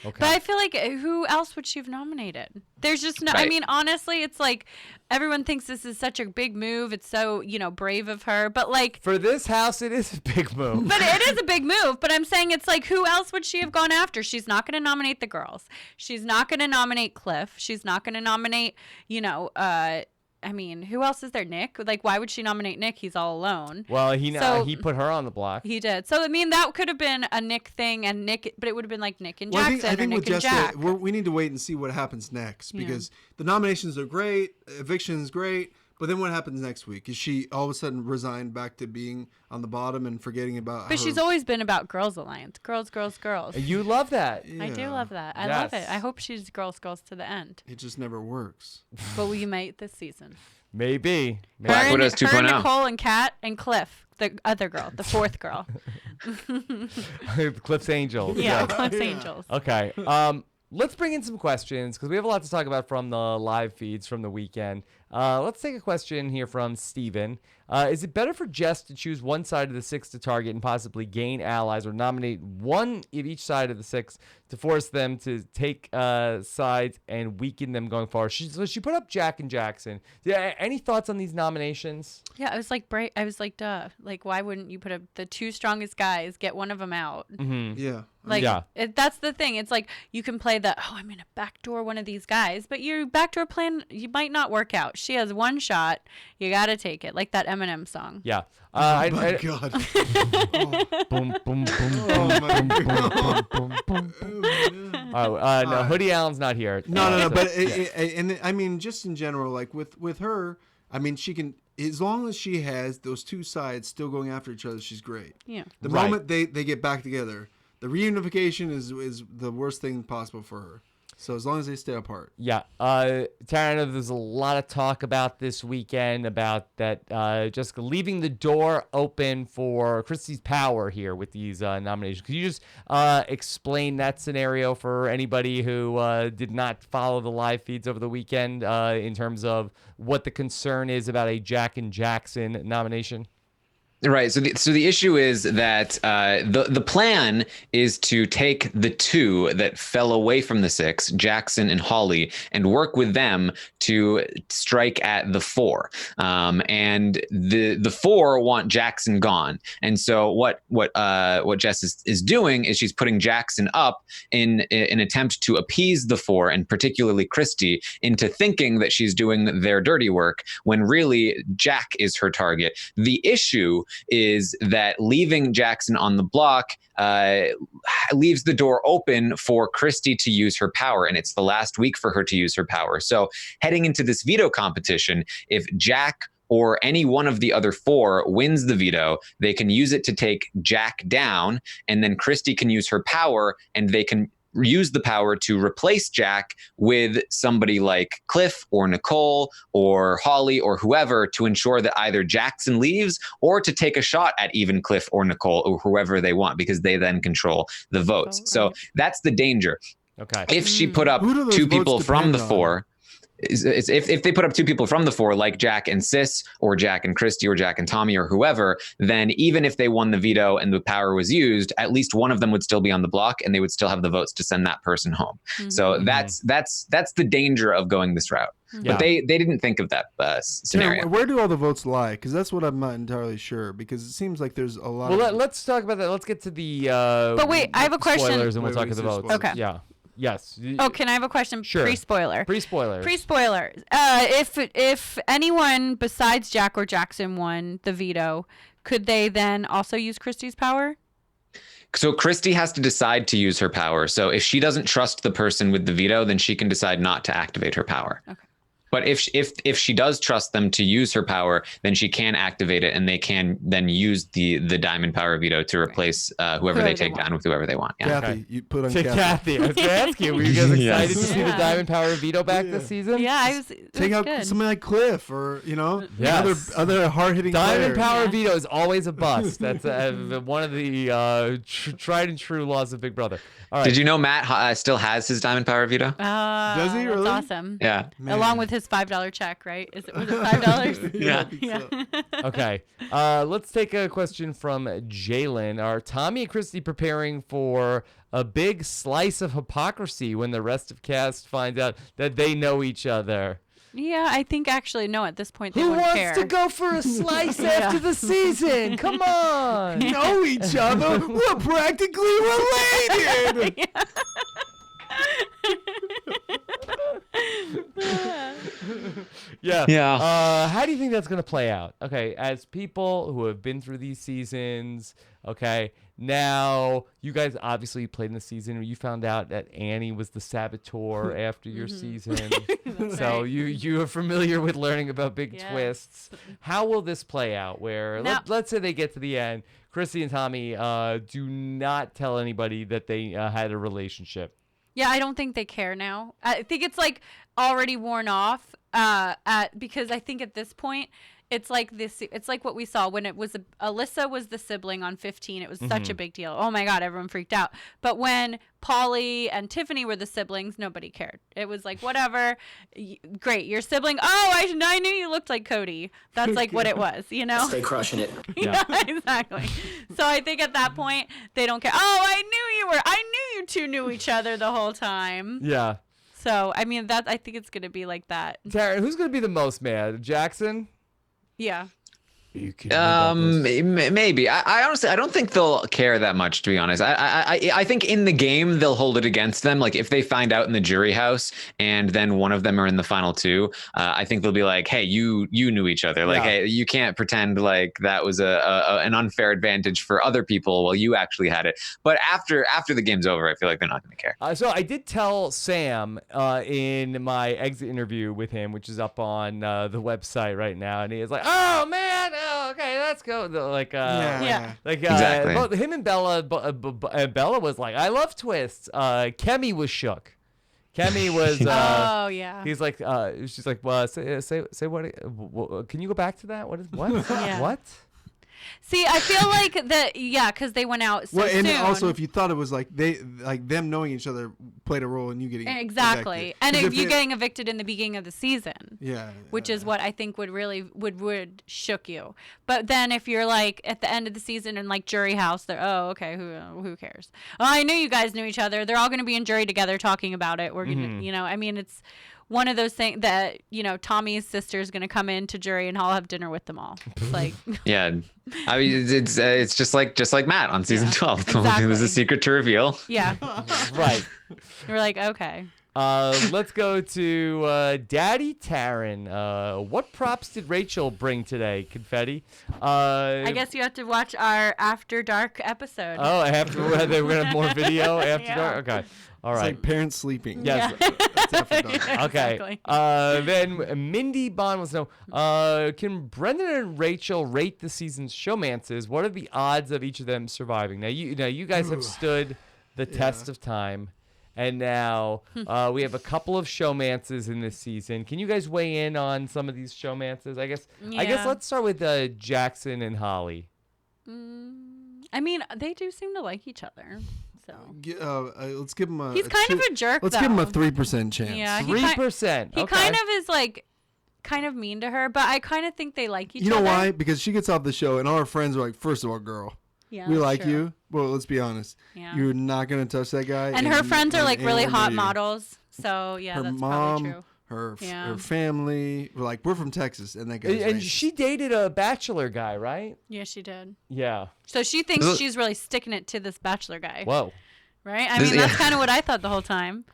S3: Okay.
S2: But I feel like who else would she have nominated? There's just no, I
S4: Right.
S2: mean, honestly, it's like everyone thinks this is such a big move. It's so, brave of her. But like,
S3: For this house, it is a big move.
S2: but it is a big move. But I'm saying it's like, who else would she have gone after? She's not going to nominate the girls. She's not going to nominate Cliff. She's not going to nominate, I mean, who else is there? Nick? Like, why would she nominate Nick? He's all alone.
S3: Well, he
S2: So-
S3: he put her on the block.
S2: He did. So, I mean, that could have been a Nick thing, and Nick, but it would have been like Nick and
S1: well,
S2: Jackson
S1: I think
S2: or
S1: with
S2: Nick and
S1: Jessica,
S2: Jack.
S1: we need to wait and see what happens next because the nominations are great, eviction's great, but then what happens next week? Is she all of a sudden resigned back to being on the bottom and forgetting about?
S2: But she's always been about Girls Alliance. Girls, girls, girls.
S3: You love that.
S2: I do
S1: Yeah.
S2: love that. I love it.
S3: Yes.
S2: I hope she's girls, girls to the end.
S1: It just never works.
S2: But we might this season.
S3: Maybe.
S4: Black
S2: her,
S4: Widow's
S2: and, her,
S4: 2.0.
S2: Nicole, and Kat, and Cliff, the other girl, the fourth girl.
S3: Cliff's Angels.
S2: Yeah, Cliff's Angels.
S3: Okay. Let's bring in some questions because we have a lot to talk about from the live feeds from the weekend. Let's take a question here from Steven. Is it better for Jess to choose one side of the six to target and possibly gain allies, or nominate one of each side of the six to force them to take sides and weaken them going forward? So she put up Jack and Jackson. Yeah. Any thoughts on these nominations?
S2: Yeah, I was like, duh. Like, why wouldn't you put up the two strongest guys, get one of them out?
S1: Yeah.
S2: Like,
S3: Yeah.
S2: That's the thing. It's like you can play I'm going to backdoor one of these guys, but your backdoor plan, you might not work out. She has one shot. You got to take it. Like that Eminem song.
S3: Yeah.
S1: Oh my God.
S3: Boom, boom, boom,
S1: Oh my God.
S3: boom, boom, boom. No, Hoodie Allen's not here.
S1: No.
S3: So,
S1: But
S3: yeah.
S1: and I mean, just in general, like with her, I mean, she can, as long as she has those two sides still going after each other, she's great.
S2: Yeah.
S1: The
S3: Right.
S1: moment they get back together, the reunification is the worst thing possible for her. So as long as they stay apart.
S3: Yeah. Taran, there's a lot of talk about this weekend about that Jessica leaving the door open for Christy's power here with these nominations. Could you just explain that scenario for anybody who did not follow the live feeds over the weekend in terms of what the concern is about a Jack and Jackson nomination?
S4: Right. So the issue is that the plan is to take the two that fell away from the six, Jackson and Holly, and work with them to strike at the four. And the four want Jackson gone. And so what Jess is doing is she's putting Jackson up in an attempt to appease the four, and particularly Christy, into thinking that she's doing their dirty work when really Jack is her target. The issue is that leaving Jackson on the block leaves the door open for Christy to use her power, and it's the last week for her to use her power. So heading into this veto competition, if Jack or any one of the other 4 wins the veto, they can use it to take Jack down, and then Christy can use her power, and they can use the power to replace Jack with somebody like Cliff or Nicole or Holly or whoever, to ensure that either Jackson leaves or to take a shot at even Cliff or Nicole or whoever they want, because they then control the votes. So that's the danger.
S3: Okay.
S4: If she put up
S1: Who do those
S4: 2
S1: votes
S4: people from the
S1: depend on?
S4: 4, if they put up 2 people from the 4, like Jack and Sis, or Jack and Christy, or Jack and Tommy, or whoever, then even if they won the veto and the power was used, at least one of them would still be on the block, and they would still have the votes to send that person home. So that's the danger of going this route.
S3: Yeah.
S4: But they didn't think of that scenario.
S1: Where do all the votes lie? Because that's what I'm not entirely sure. Because it seems like there's a lot.
S3: Well, let's talk about that. Let's get to the.
S2: But wait, I have a question.
S3: Spoilers, and we'll
S1: Wait,
S3: talk to the votes.
S1: spoilers.
S2: Okay.
S3: Yeah. Yes.
S2: Oh, can I have a question?
S3: Sure.
S2: Pre-spoiler.
S3: Pre-spoilers.
S2: Pre-spoiler. If anyone besides Jack or Jackson won the veto, could they then also use Christy's power?
S4: So Christy has to decide to use her power. So if she doesn't trust the person with the veto, then she can decide not to activate her power.
S2: Okay.
S4: But if she does trust them to use her power, then she can activate it, and they can then use the diamond power veto to replace whoever they take down with whoever they want. Yeah.
S1: Kathy,
S3: Okay.
S1: you put on
S3: To
S1: Kathy.
S3: Kathy, I was going to ask you, were you guys excited
S4: Yes.
S3: to see the
S2: Yeah.
S3: Diamond Power veto back this season?
S2: Yeah, I was.
S1: Take out
S2: good.
S1: somebody like Cliff, or
S3: Yes.
S1: other hard hitting
S3: Diamond
S1: players.
S3: Power
S2: Yeah.
S3: veto is always a bust. That's one of the tried and true laws of Big Brother. All right.
S4: Did you know Matt still has his diamond power veto?
S1: Does he
S2: That's
S1: really?
S2: awesome.
S4: Yeah.
S1: Man.
S2: Along with his $5 check, right? Was it $5?
S4: Yeah.
S1: I think so.
S3: Okay. Let's take a question from Jalen. Are Tommy and Christy preparing for a big slice of hypocrisy when the rest of cast finds out that they know each other?
S2: Yeah, I think actually no. At this point, they
S3: Who
S2: wouldn't
S3: wants
S2: care.
S3: to go for a slice after the season? Come on.
S1: Know each other. We're practically related.
S3: Yeah.
S4: Yeah.
S3: How do you think that's going to play out? Okay, as people who have been through these seasons, okay, now you guys obviously played in the season where you found out that Annie was the saboteur after your season. So
S2: right.
S3: you are familiar with learning about big
S2: Yes.
S3: twists. How will this play out where
S2: Now-
S3: let's say they get to the end, Chrissy and Tommy do not tell anybody that they had a relationship.
S2: Yeah, I don't think they care now. I think it's like already worn off. Because I think at this point, it's like this. It's like what we saw when it was Alyssa was the sibling on 15. It was such a big deal. Oh my God, everyone freaked out. But when Polly and Tiffany were the siblings, nobody cared. It was like whatever. Great, your sibling. Oh, I knew you looked like Cody. That's like what it was, you know.
S5: Stay crushing it.
S2: Yeah, exactly. So I think at that point they don't care. Oh, I knew you two knew each other the whole time.
S3: Yeah.
S2: So I mean I think it's gonna be like that.
S3: Taran, who's going to be the most mad? Jackson?
S2: Yeah.
S4: Maybe. I honestly, I don't think they'll care that much, to be honest. I think in the game they'll hold it against them. Like if they find out in the jury house and then one of them are in the final 2, I think they'll be like, hey, you knew each other. Like,
S3: Yeah.
S4: hey, you can't pretend like that was an unfair advantage for other people while you actually had it. But after the game's over, I feel like they're not going to care.
S3: So I did tell Sam in my exit interview with him, which is up on the website right now, and he was like, "Oh man, okay, let's go." Like,
S2: Yeah.
S3: like
S4: Exactly.
S3: both him and Bella. Bella was like, "I love twists." Kemi was shook. Kemi was.
S2: Oh yeah.
S3: He's like, she's like, well, say what? Can you go back to that? What is what?
S2: Yeah.
S3: What?
S2: See, I feel like that. Yeah, because they went out so
S1: Well, and
S2: soon.
S1: also if you thought it was like them knowing each other played a role in you getting
S2: Exactly,
S1: evicted.
S2: and
S1: 'Cause
S2: if you
S1: it-
S2: getting evicted in the beginning of the season.
S1: yeah,
S2: Which is what I think would really would shook you. But then if you're like at the end of the season in like jury house, they're okay, who cares? Oh, I knew you guys knew each other. They're all going to be in jury together talking about it. We're gonna, I mean, it's one of those things that Tommy's sister is going to come into jury and I'll have dinner with them all. It's like
S4: Yeah. I mean, it's just like Matt on season 12. It was
S2: Exactly.
S4: a secret to reveal.
S2: yeah,
S3: Right.
S2: we're like okay.
S3: Let's go to Daddy Taran. What props did Rachel bring today? Confetti.
S2: I guess you have to watch our After Dark episode.
S3: Oh, after we're gonna have more video after
S2: Yeah.
S3: dark. Okay, all
S1: It's
S3: right.
S1: like parents sleeping.
S3: Yes.
S1: It's after dark.
S3: Okay.
S2: Exactly.
S3: Then Mindy Bond wants to know, can Brendon and Rachel rate the season's showmances? What are the odds of each of them surviving? Now you guys have stood the test of time, and now we have a couple of showmances in this season. Can you guys weigh in on some of these showmances? I guess
S2: Yeah.
S3: let's start with Jackson and Holly.
S2: I mean, they do seem to like each other. So
S1: Let's give him a.
S2: he's kind of a jerk.
S1: Let's
S2: though.
S1: give him a 3% chance.
S2: Yeah,
S3: 3%.
S2: He
S3: Okay.
S2: kind of is like, kind of mean to her, but I kind of think they like each other.
S1: You know why? Because she gets off the show, and all her friends are like, "First of all, girl,
S2: Yeah,
S1: we like
S2: true.
S1: you. Well, let's be honest.
S2: Yeah.
S1: You're not gonna touch that guy."
S2: And her friends are like really
S1: anywhere
S2: hot
S1: near you.
S2: models. So yeah,
S1: Her
S2: that's
S1: mom,
S2: probably true.
S1: her
S2: Yeah.
S1: her family, were like, we're from Texas, and that guy's
S3: And
S1: racist.
S3: she dated a bachelor guy, right?
S2: Yeah, she did.
S3: Yeah.
S2: So she thinks
S4: Look-
S2: she's really sticking it to this bachelor guy,
S3: Whoa.
S2: right? I
S4: This-
S2: mean, that's
S4: yeah.
S2: kind of what I thought the whole time.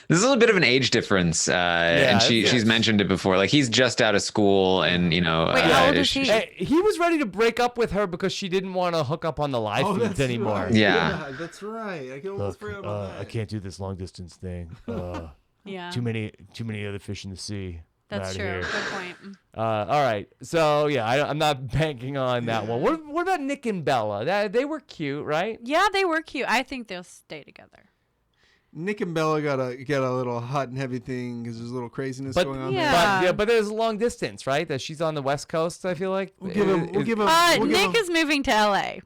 S4: There's a little bit of an age difference, and she's
S3: yes.
S4: mentioned it before. Like he's just out of school, and
S2: Wait, how old is he?
S3: He was ready to break up with her because she didn't want to hook up on the live
S1: Oh,
S3: feeds
S1: that's
S3: anymore.
S1: right.
S4: Yeah.
S1: That's right. I can almost forget about that.
S3: I can't do this long distance thing.
S2: Yeah,
S3: Too many other fish in the sea.
S2: that's
S3: Outta
S2: true.
S3: here.
S2: Good point.
S3: All right. So yeah, I'm not banking on that one. What about Nick and Bella? They were cute, right?
S2: Yeah, they were cute. I think they'll stay together.
S1: Nick and Bella got a little hot and heavy thing because there's a little craziness
S3: But
S1: going on
S2: Yeah.
S1: there.
S3: but there's a long distance, right? That she's on the West Coast. I feel like
S1: We'll give him. We'll give him. we'll give
S2: Nick
S1: him-
S2: is moving to LA,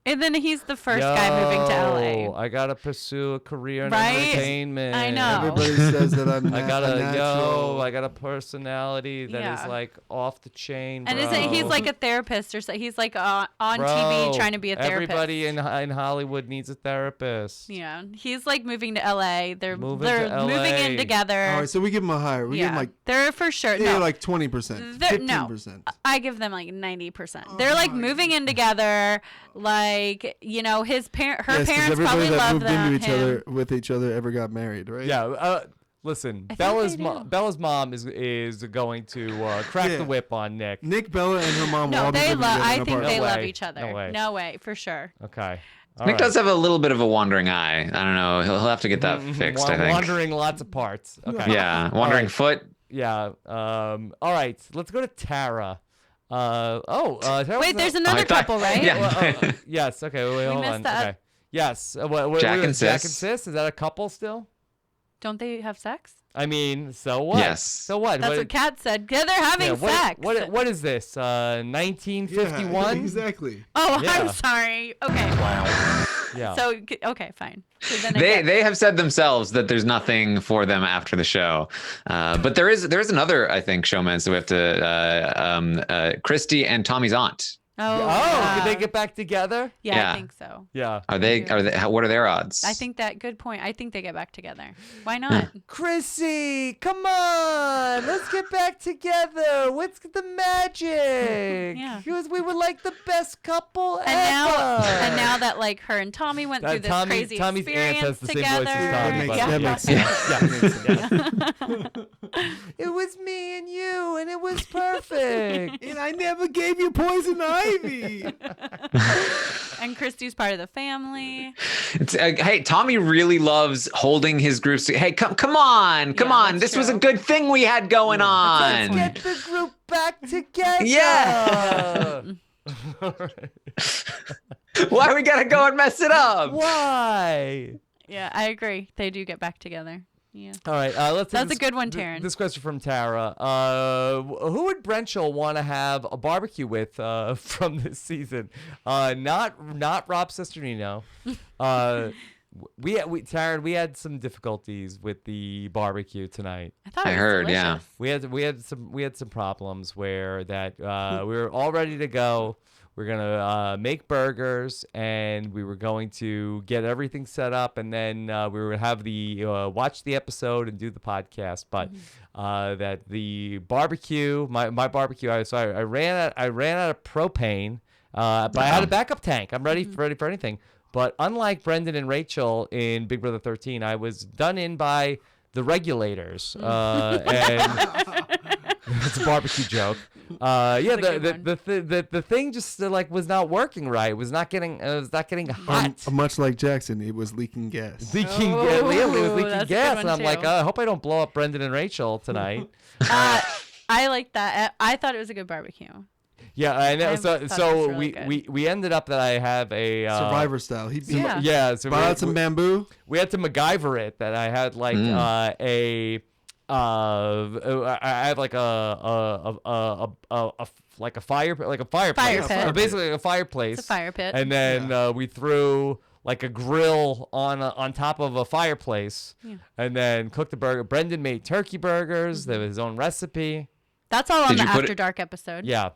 S2: and then he's the first guy moving to LA.
S3: I gotta pursue a career in
S2: Right?
S3: entertainment.
S2: I know.
S1: Everybody says that I'm.
S3: I got
S1: a natural.
S3: I got a personality that is
S2: Yeah.
S3: like off the chain.
S2: And
S3: bro.
S2: isn't he's like a therapist or so? He's like on
S3: Bro,
S2: TV trying to be a therapist.
S3: Everybody in Hollywood needs a therapist.
S2: Yeah, he's like moving to LA. They're
S3: Moving
S2: they're
S3: to
S2: moving
S3: LA.
S2: in together.
S1: All right, so we give him a higher. We give him like
S2: they're for sure.
S1: yeah,
S2: No,
S1: like 20%,
S2: They're- no.
S1: 15%.
S2: I give them like 90%. They're like moving in together. Like her
S1: Yes, 'cause
S2: parents
S1: everybody
S2: probably
S1: that
S2: love
S1: moved
S2: them.
S1: into each other with each other ever got married, right?
S3: Yeah. Listen,
S2: I think
S3: Bella's
S2: they do.
S3: Bella's mom is going to crack
S1: Yeah.
S3: the whip on Nick.
S1: Nick, Bella, and her mom will
S2: No,
S1: all be
S2: they
S1: living
S2: love.
S1: together in
S2: I
S1: an
S2: think they
S1: apartment.
S3: No
S2: love
S3: way.
S2: each other.
S3: No way.
S2: No way, for sure.
S3: Okay.
S4: Nick does have a little bit of a wandering eye. I don't know. He'll have to get that fixed. I think.
S3: Wandering lots of parts. Okay.
S4: Yeah, wandering
S3: right.
S4: foot.
S3: Yeah. All right. Let's go to Tara. Tara
S2: Wait, there's
S4: I
S2: another
S4: thought-
S2: couple, right?
S4: Yeah.
S3: yes. Okay. Wait. Hold
S2: missed
S3: on.
S2: that.
S3: Okay. Yes. What
S4: Jack
S3: is
S4: and
S3: it? Jack
S4: Sis.
S3: and Sis. Is that a couple still?
S2: Don't they have sex?
S3: I mean, so what?
S4: Yes.
S3: So what?
S2: That's what Kat said. Yeah, they're having
S3: yeah,
S2: sex.
S3: What is this?
S1: Yeah,
S3: 1951?
S1: exactly.
S2: Oh,
S3: Yeah.
S2: I'm sorry. Okay.
S3: Yeah.
S2: So okay, fine. So then I
S4: They
S2: get-
S4: they have said themselves that there's nothing for them after the show, but there is another I think showman. So we have to Christy and Tommy's aunt.
S2: Oh,
S3: Did they get back together?
S2: Yeah,
S4: Yeah.
S2: I think so.
S3: Yeah.
S4: Are they? What are their odds?
S2: I think that good point. I think they get back together. Why not?
S3: Chrissy, come on, let's get back together. What's the magic?
S2: Yeah.
S3: Because we were like the best couple
S2: And
S3: ever.
S2: now that like her and Tommy went through this crazy
S3: Tommy's aunt has
S2: experience
S3: the same
S2: together.
S3: voice as Tommy.
S1: That
S3: but
S1: makes
S3: yeah.
S1: sense.
S3: Yeah.
S1: That makes sense.
S3: It was me and you, and it was perfect.
S1: And I never gave you poison ivy.
S2: And Christy's part of the family.
S4: It's, hey, Tommy really loves holding his groups. Hey, come on, come
S2: Yeah,
S4: on.
S2: that's
S4: This was a
S2: true.
S4: good thing we had going
S3: Let's
S4: on.
S3: get the group back together.
S4: Yeah. Why we gotta go and mess it up?
S3: Why?
S2: Yeah, I agree. They do get back together. Yeah.
S3: All right, let's. take
S2: That's a good one, Taran.
S3: This question from Tara. Who would Brenchel want to have a barbecue with from this season? Not Rob Sesternino. Taran, we had some difficulties with the barbecue tonight.
S2: I thought
S4: I
S2: it was
S4: heard, yeah.
S2: delicious.
S3: We had some problems where that we were all ready to go. We're gonna make burgers, and we were going to get everything set up, and then we would have the watch the episode and do the podcast. But that the barbecue, my barbecue, I ran out of propane, but I had a backup tank. I'm ready for anything. But unlike Brendon and Rachel in Big Brother 13, I was done in by the regulators. And it's a barbecue joke. Yeah, the thing just like was not working right. It was not getting hot.
S1: Much like Jackson, it was leaking gas.
S3: It was leaking gas, and I'm like, I hope I don't blow up Brendon and Rachel tonight.
S2: I like that. I thought it was a good barbecue.
S3: Yeah, I know. So
S2: really
S3: we ended up that I have a
S1: Survivor style. He
S3: so
S1: brought out some bamboo.
S3: We had to MacGyver it. That I had like I have like a fireplace.
S2: Fire pit.
S3: Basically like a fireplace.
S2: It's a fire pit.
S3: And then we threw like a grill on top of a fireplace, and then cooked the burger. Brendon made turkey burgers. There was his own recipe.
S2: That's all on the After Dark episode.
S3: Yeah.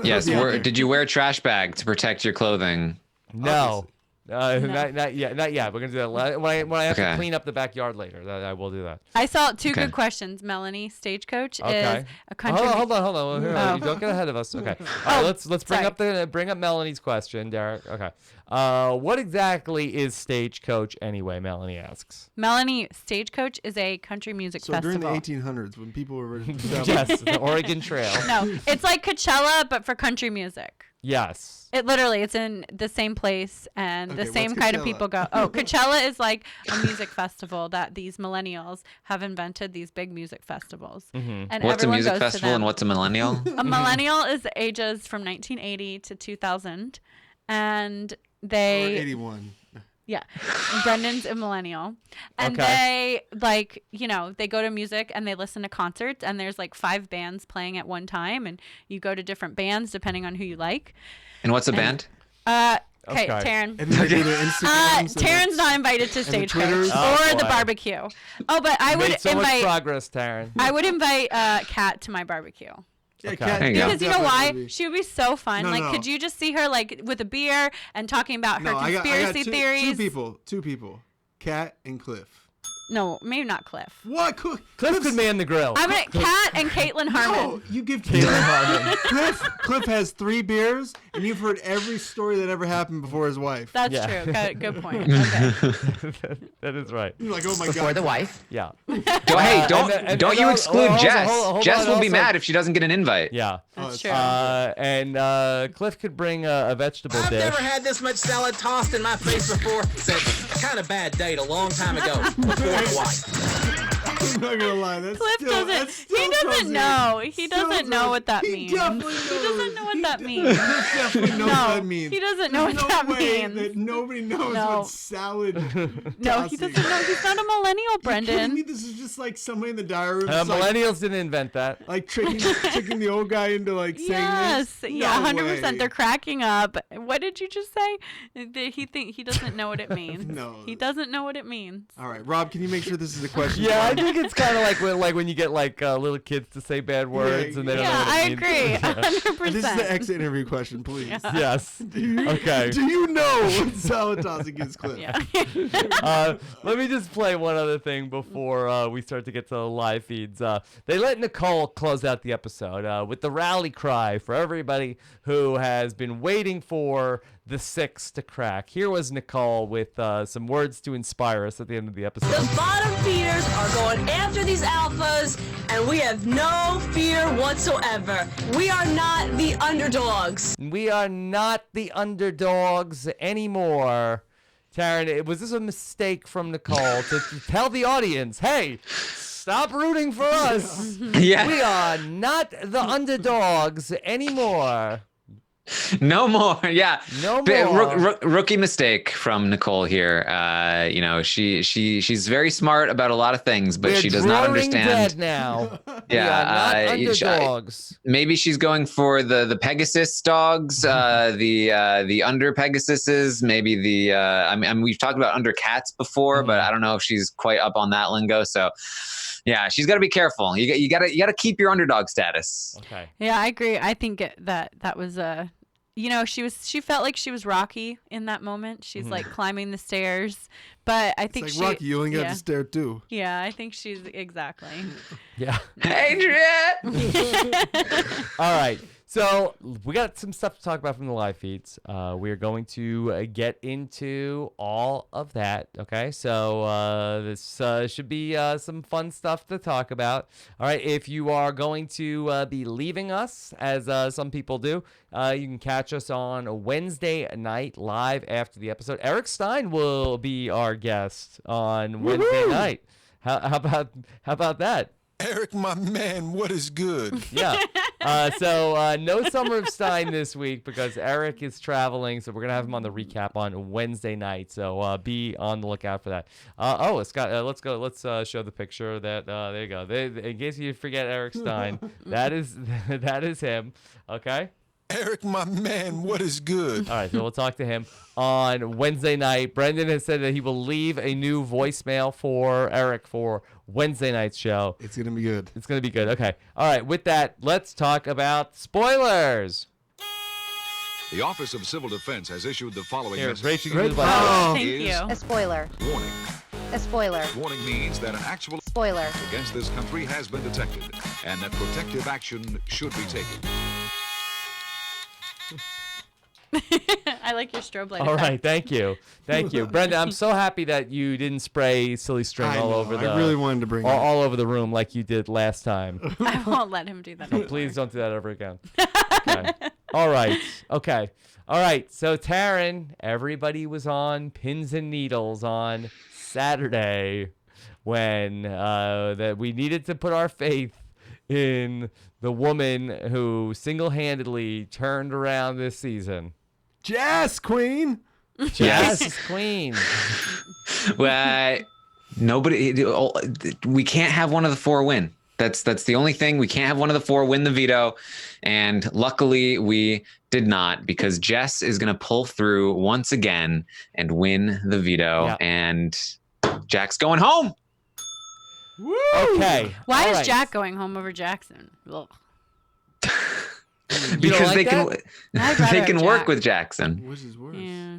S4: Yes. Did you wear a trash bag to protect your clothing?
S3: No.
S2: No.
S3: Not yet. We're gonna do that when I have to
S4: Okay.
S3: clean up the backyard later. I will do that.
S2: I saw two good questions. Melanie, Stagecoach is a country.
S3: Hold on. You don't get ahead of us. Okay. All right, let's bring up Melanie's question, Derek. Okay. What exactly is Stagecoach anyway? Melanie asks.
S2: Melanie, Stagecoach is a country music festival.
S1: During the 1800s, when people were
S3: Yes, the Oregon Trail.
S2: No, it's like Coachella, but for country music.
S3: Yes.
S2: It's in the same place, and the same kind of people go. Oh, Coachella is like a music festival that these millennials have invented, these big music festivals.
S3: Mm-hmm.
S2: And
S4: What's a
S2: everyone
S4: music
S2: goes to
S4: festival
S2: them.
S4: and what's a millennial?
S2: A millennial is ages from 1980 to 2000, and they
S1: 81.
S2: Yeah. Brendon's a millennial. And they they go to music and they listen to concerts, and there's like 5 bands playing at one time, and you go to different bands depending on who you like.
S4: And what's a band?
S2: Okay,
S3: Okay.
S2: Taryn.
S1: And they do their Instagrams
S2: Taryn's not invited to Stagecoach
S1: Twitters.
S2: or the
S3: boy.
S2: barbecue. Oh, but I would
S3: Made so much
S2: invite
S3: progress, Taryn.
S2: I would invite Kat to my barbecue.
S1: Yeah,
S3: Okay.
S1: Kat,
S4: There you go.
S2: Because you know why? She would be so fun.
S1: No,
S2: like,
S1: no.
S2: could you just see her like with a beer and talking about her
S1: No, I got
S2: conspiracy
S1: two
S2: theories?
S1: Two people. Kat and Cliff.
S2: No, maybe not Cliff.
S1: What?
S3: Cliff
S1: Cliff's-
S3: could man the grill.
S2: I'm gonna Kat and Caitlin Harmon.
S1: No, you give
S3: Caitlin Harmon.
S1: Cliff has 3 beers, and you've heard every story that ever happened before his wife.
S2: That's
S3: Yeah.
S2: true. Good point. Okay.
S3: That is right.
S1: You're like, oh my
S5: Before
S1: god.
S5: the wife.
S3: Yeah.
S4: Don't you exclude Jess? Jess will be
S3: also-
S4: mad if she doesn't get an invite.
S3: Yeah.
S2: That's true.
S3: And Cliff could bring a vegetable
S5: I've
S3: dish.
S5: never had this much salad tossed in my face before. Said, kind of bad date a long time ago before the wife.
S1: I'm not gonna lie. That's
S2: Cliff
S1: still,
S2: doesn't.
S1: that's still
S2: He doesn't
S1: something.
S2: know. He
S1: Still
S2: doesn't know
S1: something.
S2: what that
S1: He
S2: means.
S1: definitely
S2: He doesn't know what that
S1: He
S2: means.
S1: definitely knows
S2: No,
S1: what that means.
S2: he doesn't know
S1: There's
S2: what
S1: no
S2: that
S1: way
S2: means.
S1: That nobody knows
S2: No.
S1: what salad.
S2: No, he doesn't know. He's not a millennial,
S1: You kidding me?
S2: Brendan.
S1: This is just like somebody in the diary room. just
S3: Millennials didn't invent that.
S1: like tricking the old guy into like saying
S2: Yes,
S1: this.
S2: yeah,
S1: No
S2: 100%.
S1: way.
S2: They're cracking up. What did you just say? He doesn't know what it means.
S1: No.
S2: He doesn't know what it means.
S1: All right, Rob, can you make sure this is a question?
S3: Yeah, I think it's kind of like when you get like little kids to say bad words and they don't know
S2: Yeah,
S3: what it
S2: I
S3: means.
S2: agree. 100%.
S1: This is the exit interview question, please.
S3: Yes. Okay.
S1: Do you know what salad tossing is, Cliff?
S2: Yeah.
S3: Let me just play one other thing before we start to get to the live feeds. They let Nicole close out the episode with the rally cry for everybody who has been waiting for the 6 to crack. Here was Nicole with some words to inspire us at the end of the episode.
S6: The bottom feeders are going after these alphas, and we have no fear whatsoever. We are not the underdogs.
S3: We are not the underdogs anymore. Taran, was this a mistake from Nicole to tell the audience, hey, stop rooting for us.
S4: Yeah.
S3: We are not the underdogs anymore.
S4: No more. Yeah.
S3: No
S4: Bit-
S3: more.
S4: rookie mistake from Nicole here. She's very smart about a lot of things, but
S3: We're
S4: she does not
S3: drawing
S4: understand.
S3: dead now.
S4: Yeah,
S3: we are not underdogs.
S4: Maybe she's going for the Pegasus dogs, the under Pegasuses, maybe the. I mean, we've talked about under cats before, but I don't know if she's quite up on that lingo. So, yeah, she's got to be careful. You gotta keep your underdog status.
S3: Okay.
S2: Yeah, I agree. I think that was she felt like she was Rocky in that moment. She's like climbing the stairs, but I think
S1: It's like Rocky, you only got to stare too.
S2: Yeah, I think she's exactly.
S3: Yeah.
S4: Adrian.
S3: All right. So we got some stuff to talk about from the live feeds. We are going to get into all of that. Okay, so this should be some fun stuff to talk about. All right, if you are going to be leaving us, as some people do, you can catch us on Wednesday night live after the episode. Eric Stein will be our guest on Wednesday night. How about that?
S7: Eric, my man, what is good?
S3: Yeah. So no Summer of Stein this week because Eric is traveling. So we're going to have him on the recap on Wednesday night. So be on the lookout for that. Scott, let's go. Let's show the picture that there you go. In case you forget Eric Stein, that is him. Okay.
S7: Eric, my man, what is good?
S3: All right, so we'll talk to him on Wednesday night. Brendon has said that he will leave a new voicemail for Eric for Wednesday night's show.
S1: It's going to be good.
S3: It's going to be good. Okay. All right, with that, let's talk about spoilers.
S8: The Office of Civil Defense has issued the following
S3: Here,
S8: message.
S3: Rachel, give us the
S1: Oh.
S2: Thank you.
S9: A spoiler.
S8: Warning.
S9: A spoiler.
S8: Warning means that an actual
S9: Spoiler.
S8: against this country has been detected and that protective action should be taken.
S2: I like your strobe light.
S3: All
S2: effect.
S3: right, thank you. Brenda, I'm so happy that you didn't spray silly string
S1: I
S3: all
S1: know,
S3: over
S1: I really wanted to bring it.
S3: all over the room like you did last time.
S2: I won't let him do that.
S3: So
S2: anymore.
S3: please don't do that ever again. Okay. All right. Okay. All right. So Taran, everybody was on pins and needles on Saturday when that we needed to put our faith in the woman who single-handedly turned around this season.
S1: Jazz Queen.
S3: Jazz Queen.
S4: Well, we can't have one of the four win. That's the only thing. We can't have one of the four win the veto. And luckily we did not, because Jess is going to pull through once again and win the veto.
S3: Yeah.
S4: And Jack's going home.
S1: Woo!
S3: Okay.
S2: Why
S3: All
S2: is
S3: right.
S2: Jack going home over Jackson? Ugh.
S3: You don't
S4: Because
S3: like
S4: they
S3: that?
S4: can
S2: I'd rather
S4: they
S2: have
S4: can work
S2: Jack.
S4: with Jackson.
S1: Which is worse?
S2: Yeah.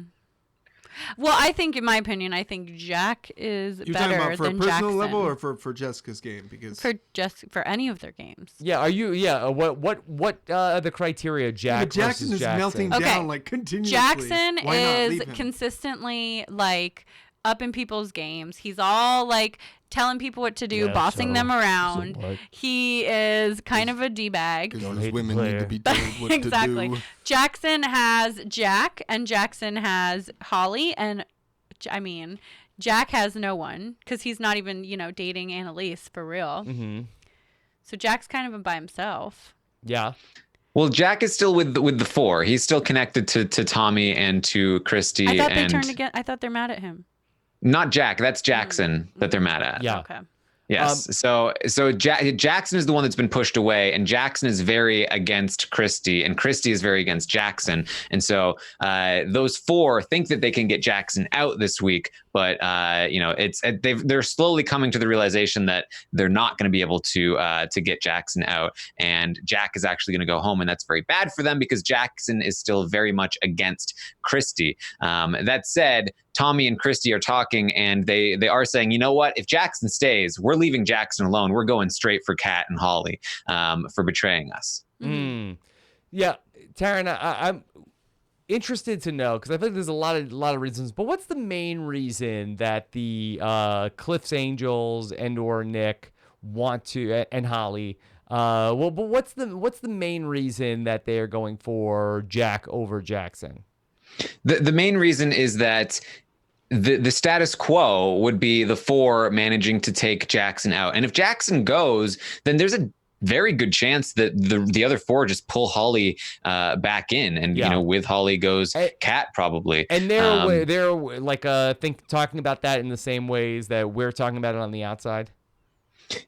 S2: Well, I think, in my opinion, I think Jack is
S1: You're talking
S2: better
S1: about for a
S2: than
S1: personal
S2: Jackson.
S1: level or for Jessica's game? Because
S2: for any of their games.
S3: Yeah, are you? Yeah, what are the criteria? Jack
S1: but Jackson
S3: versus
S1: is melting
S2: Okay.
S1: down like continuously.
S2: Jackson
S1: Why not
S2: is
S1: leave him?
S2: consistently like up in people's games. He's all like telling people what to do,
S3: Yeah,
S2: bossing
S3: so-
S2: them around.
S3: so what?
S2: He is kind of a d-bag.
S1: Because
S3: Don't
S1: those
S3: hate
S1: women
S3: the
S1: need to
S3: player.
S1: be told what
S2: Exactly.
S1: to do.
S2: Jackson has Jack, and Jackson has Holly, and I mean, Jack has no one because he's not even, dating Annalise for real.
S3: Mm-hmm.
S2: So Jack's kind of by himself.
S3: Yeah.
S4: Well, Jack is still with the four. He's still connected to Tommy and to Christy.
S2: I thought they
S4: and
S2: turned again. I thought they're mad at him.
S4: not Jack. That's Jackson that they're mad at.
S3: Yeah.
S2: Okay.
S4: Yes. So Jackson is the one that's been pushed away, and Jackson is very against Christy, and Christy is very against Jackson. And so those four think that they can get Jackson out this week, but they're slowly coming to the realization that they're not going to be able to get Jackson out, and Jack is actually going to go home, and that's very bad for them because Jackson is still very much against Christy. That said, Tommy and Christy are talking, and they are saying, you know what? If Jackson stays, we're leaving Jackson alone. We're going straight for Kat and Holly for betraying us.
S3: Mm. Yeah, Taran, I'm interested to know because I think there's a lot of reasons. But what's the main reason that the Cliff's Angels and/or Nick want to and Holly? But what's the main reason that they are going for Jack over Jackson?
S4: The main reason is that the status quo would be the four managing to take Jackson out. And if Jackson goes, then there's a very good chance that the other four just pull Holly back in. And, with Holly goes Kat probably.
S3: And they're like, talking about that in the same ways that we're talking about it on the outside.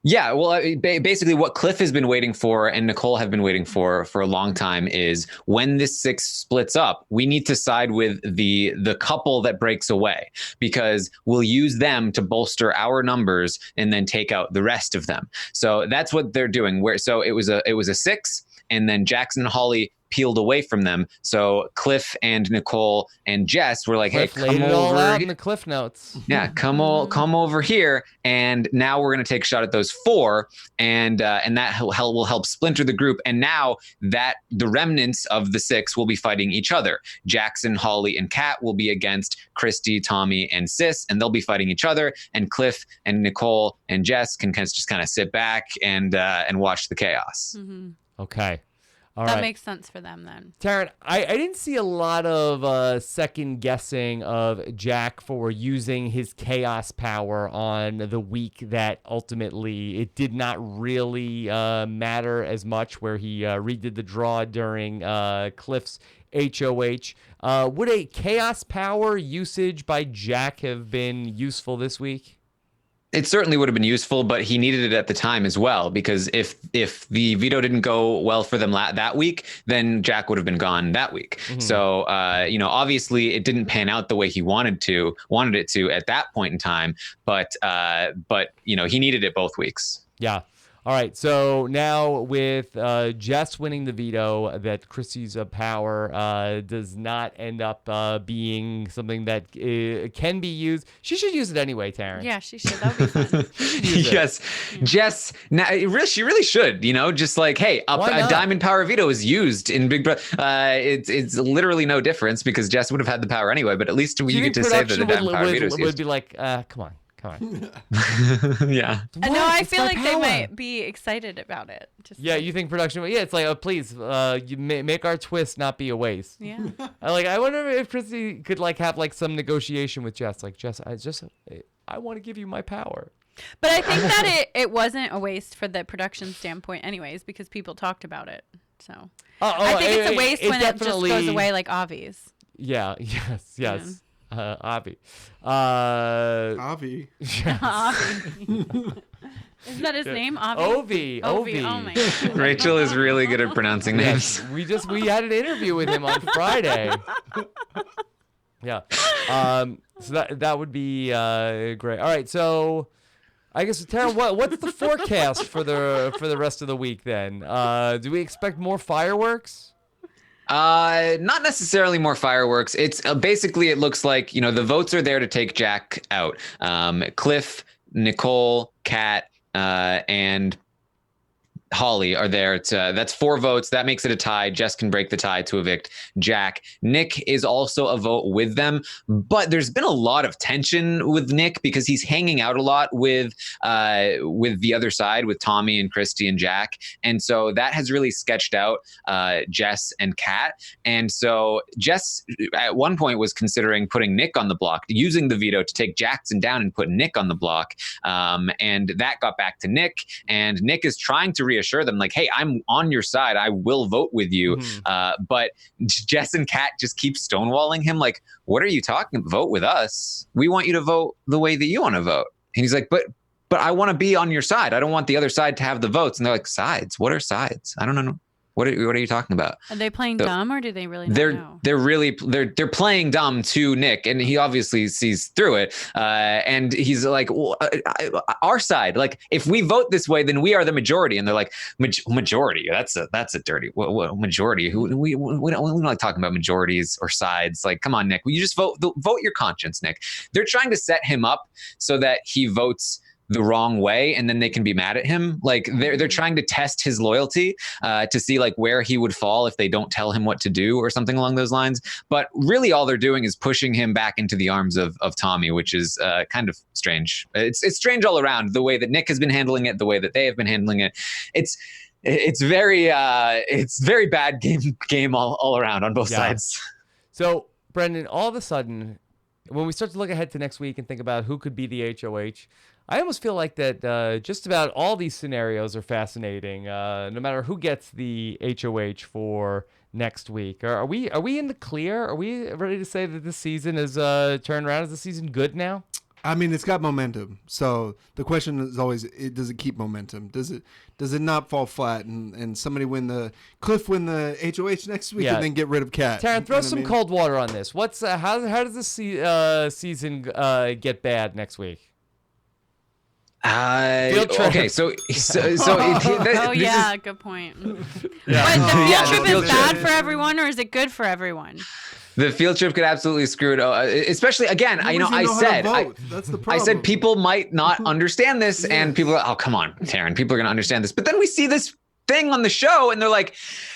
S4: Yeah, well, basically what Cliff has been waiting for and Nicole have been waiting for a long time is when this six splits up, we need to side with the couple that breaks away because we'll use them to bolster our numbers and then take out the rest of them. So that's what they're doing. So it was a six. And then Jackson and Holly peeled away from them. So Cliff and Nicole and Jess were like,
S3: Cliff
S4: hey,
S3: laid
S4: come
S3: it all out
S4: over.
S3: in the Cliff Notes.
S4: Yeah, come over here. And now we're going to take a shot at those 4. And that will help splinter the group. And now that the remnants of the 6 will be fighting each other. Jackson, Holly, and Kat will be against Christy, Tommy, and Sis, and they'll be fighting each other. And Cliff and Nicole and Jess can just kind of sit back and watch the chaos.
S2: Mm-hmm.
S3: Okay. All
S2: that
S3: right.
S2: makes sense for them then.
S3: Taran, I didn't see a lot of second guessing of Jack for using his chaos power on the week that ultimately it did not really matter as much, where he redid the draw during Cliff's HOH. Would a chaos power usage by Jack have been useful this week?
S4: It certainly would have been useful, but he needed it at the time as well, because if the veto didn't go well for them that week, then Jack would have been gone that week. Mm-hmm. So, obviously it didn't pan out the way he wanted it to at that point in time, but he needed it both weeks.
S3: Yeah. All right, so now with Jess winning the veto, that Christy's power does not end up being something that can be used. She should use it anyway, Taran.
S2: Yeah, she should. That would be fun.
S4: Yes, Jess. Now, she really should. Just like, hey, a diamond power veto is used in Big Brother. It's literally no difference because Jess would have had the power anyway. But at least you get to say that the diamond power veto is used.
S3: Would be like, come on.
S4: Yeah.
S2: No, I feel like they might be excited about it.
S3: You think production? Yeah, it's like, please, you make our twist not be a waste.
S2: Yeah.
S3: I wonder if Christy could have some negotiation with Jess. Like, Jess, I want to give you my power.
S2: But I think that it wasn't a waste for the production standpoint, anyways, because people talked about it. So I think it's a waste when it just goes away like Avi's.
S3: Yeah. Yes.
S2: Yeah.
S3: Avi.
S1: Avi.
S3: Yes.
S2: Avi. Isn't that his name? Avi?
S3: Ovi.
S2: Oh my God.
S4: Rachel is really good at pronouncing names.
S3: We had an interview with him on Friday. Yeah. So that would be great. All right. So I guess, Taran, what's the forecast for the rest of the week then? Do we expect more fireworks?
S4: Not necessarily more fireworks. It's basically, it looks like, the votes are there to take Jack out. Cliff, Nicole, Kat, and Holly are there that's 4 votes. That makes it a tie. Jess can break the tie to evict Jack. Nick is also a vote with them, but there's been a lot of tension with Nick because he's hanging out a lot with the other side, with Tommy and Christy and Jack. And so that has really sketched out Jess and Kat. And so Jess at one point was considering putting Nick on the block, using the veto to take Jackson down and put Nick on the block. And that got back to Nick, and Nick is trying to reassure them, like, hey, I'm on your side. I will vote with you. Mm-hmm. But Jess and Kat just keep stonewalling him. Like, what are you talking about? Vote with us. We want you to vote the way that you want to vote. And he's like, but I want to be on your side. I don't want the other side to have the votes. And they're like, sides? What are sides? I don't know. What are you talking about?
S2: Are they playing dumb, or do they really not know?
S4: They're playing dumb to Nick, and he obviously sees through it. And he's like, well, our side. Like, if we vote this way, then we are the majority. And they're like, majority? That's a dirty majority. We don't like talking about majorities or sides. Like, come on, Nick. Will you just vote your conscience, Nick? They're trying to set him up so that he votes the wrong way, and then they can be mad at him. Like, they're trying to test his loyalty to see like where he would fall if they don't tell him what to do or something along those lines. But really all they're doing is pushing him back into the arms of Tommy, which is kind of strange. It's strange all around, the way that Nick has been handling it, the way that they have been handling it. It's very bad game all around on both sides.
S3: So Brendon, all of a sudden, when we start to look ahead to next week and think about who could be the HOH, I almost feel like that just about all these scenarios are fascinating, no matter who gets the HOH for next week. Are we in the clear? Are we ready to say that this season is turned around? Is the season good now?
S1: I mean, it's got momentum. So the question is always, does it keep momentum? Does it not fall flat and somebody Cliff win the HOH next week and then get rid of Kat?
S3: Taran, throw some cold water on this. What's how does this season get bad next week? Field trip.
S4: Okay, so
S2: Oh yeah, good point. But the field trip is bad for everyone, or is it good for everyone?
S4: the field trip could absolutely screw it. Especially again,
S1: Nobody's gonna know how to vote. That's the
S4: I
S1: problem.
S4: said people might not understand this, and people are, oh come on, Taran, people are gonna understand this. But then we see this thing on the show, and they're like,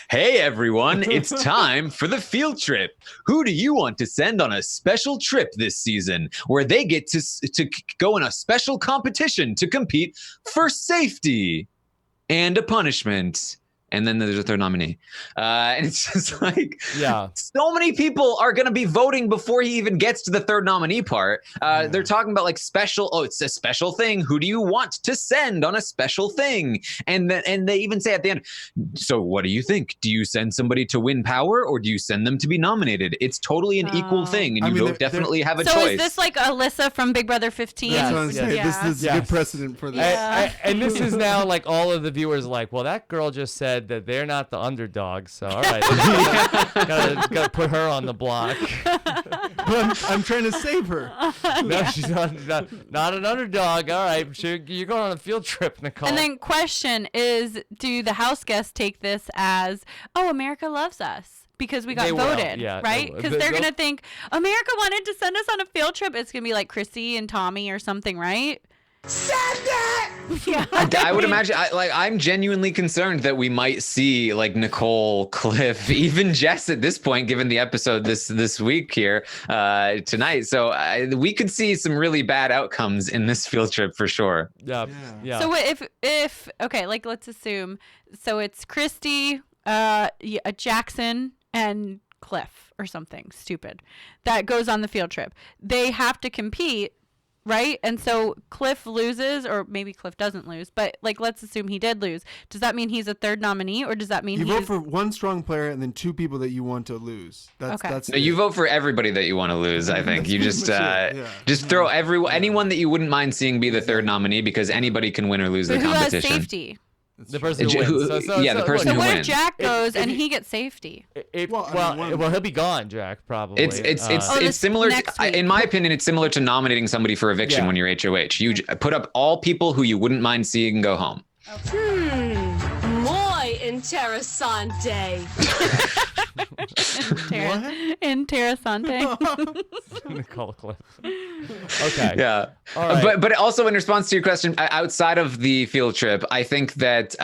S4: "Hey everyone, it's time for the field trip. Who do you want to send on a special trip this season, where they get to go in a special competition to compete for safety and a punishment?" And then there's a third nominee. And it's just like, so many people are going to be voting before he even gets to the third nominee part. They're talking about like special, it's a special thing. Who do you want to send on a special thing? And they even say at the end, so what do you think? Do you send somebody to win power, or do you send them to be nominated? It's totally an equal thing. And you definitely have a choice.
S2: So is this like Alyssa from Big Brother 15?
S1: That's what I'm saying. This is a good precedent for this.
S3: And this is now like all of the viewers like, well, that girl just said that they're not the underdog, so all right, gotta put her on the block.
S1: But I'm trying to save her.
S3: No, she's not an underdog. All right, you're going on a field trip, Nicole.
S2: And then question is, do the house guests take this as, oh, America loves us because we got voted, right? Because they're going to think, America wanted to send us on a field trip. It's going to be like Chrissy and Tommy or something, right?
S6: Send it!
S2: Yeah.
S4: I would imagine, I'm genuinely concerned that we might see like Nicole, Cliff, even Jess at this point, given the episode this week here tonight. So we could see some really bad outcomes in this field trip for sure.
S3: Yeah.
S2: So if okay, like let's assume, so it's Christy, Jackson, and Cliff or something stupid that goes on the field trip. They have to compete. Right? And so Cliff loses, or maybe Cliff doesn't lose, but like let's assume he did lose. Does that mean he's a third nominee, or does that mean
S1: you vote for one strong player and then two people that you want to lose? That's
S4: no, you vote for everybody that you want to lose. I think you just throw anyone that you wouldn't mind seeing be the third nominee, because anybody can win or lose the competition.
S2: Who has safety?
S3: The person who wins.
S4: The person who wins.
S2: So what if Jack goes and he gets safety?
S3: Well, he'll be gone, Jack, probably.
S4: It's similar. In my opinion, it's similar to nominating somebody for eviction when you're HOH. You put up all people who you wouldn't mind seeing go home.
S6: Muy interesante.
S2: Interessante.
S3: Nicole Cliff. Okay.
S4: Yeah.
S3: All right.
S4: But also in response to your question, outside of the field trip, I think that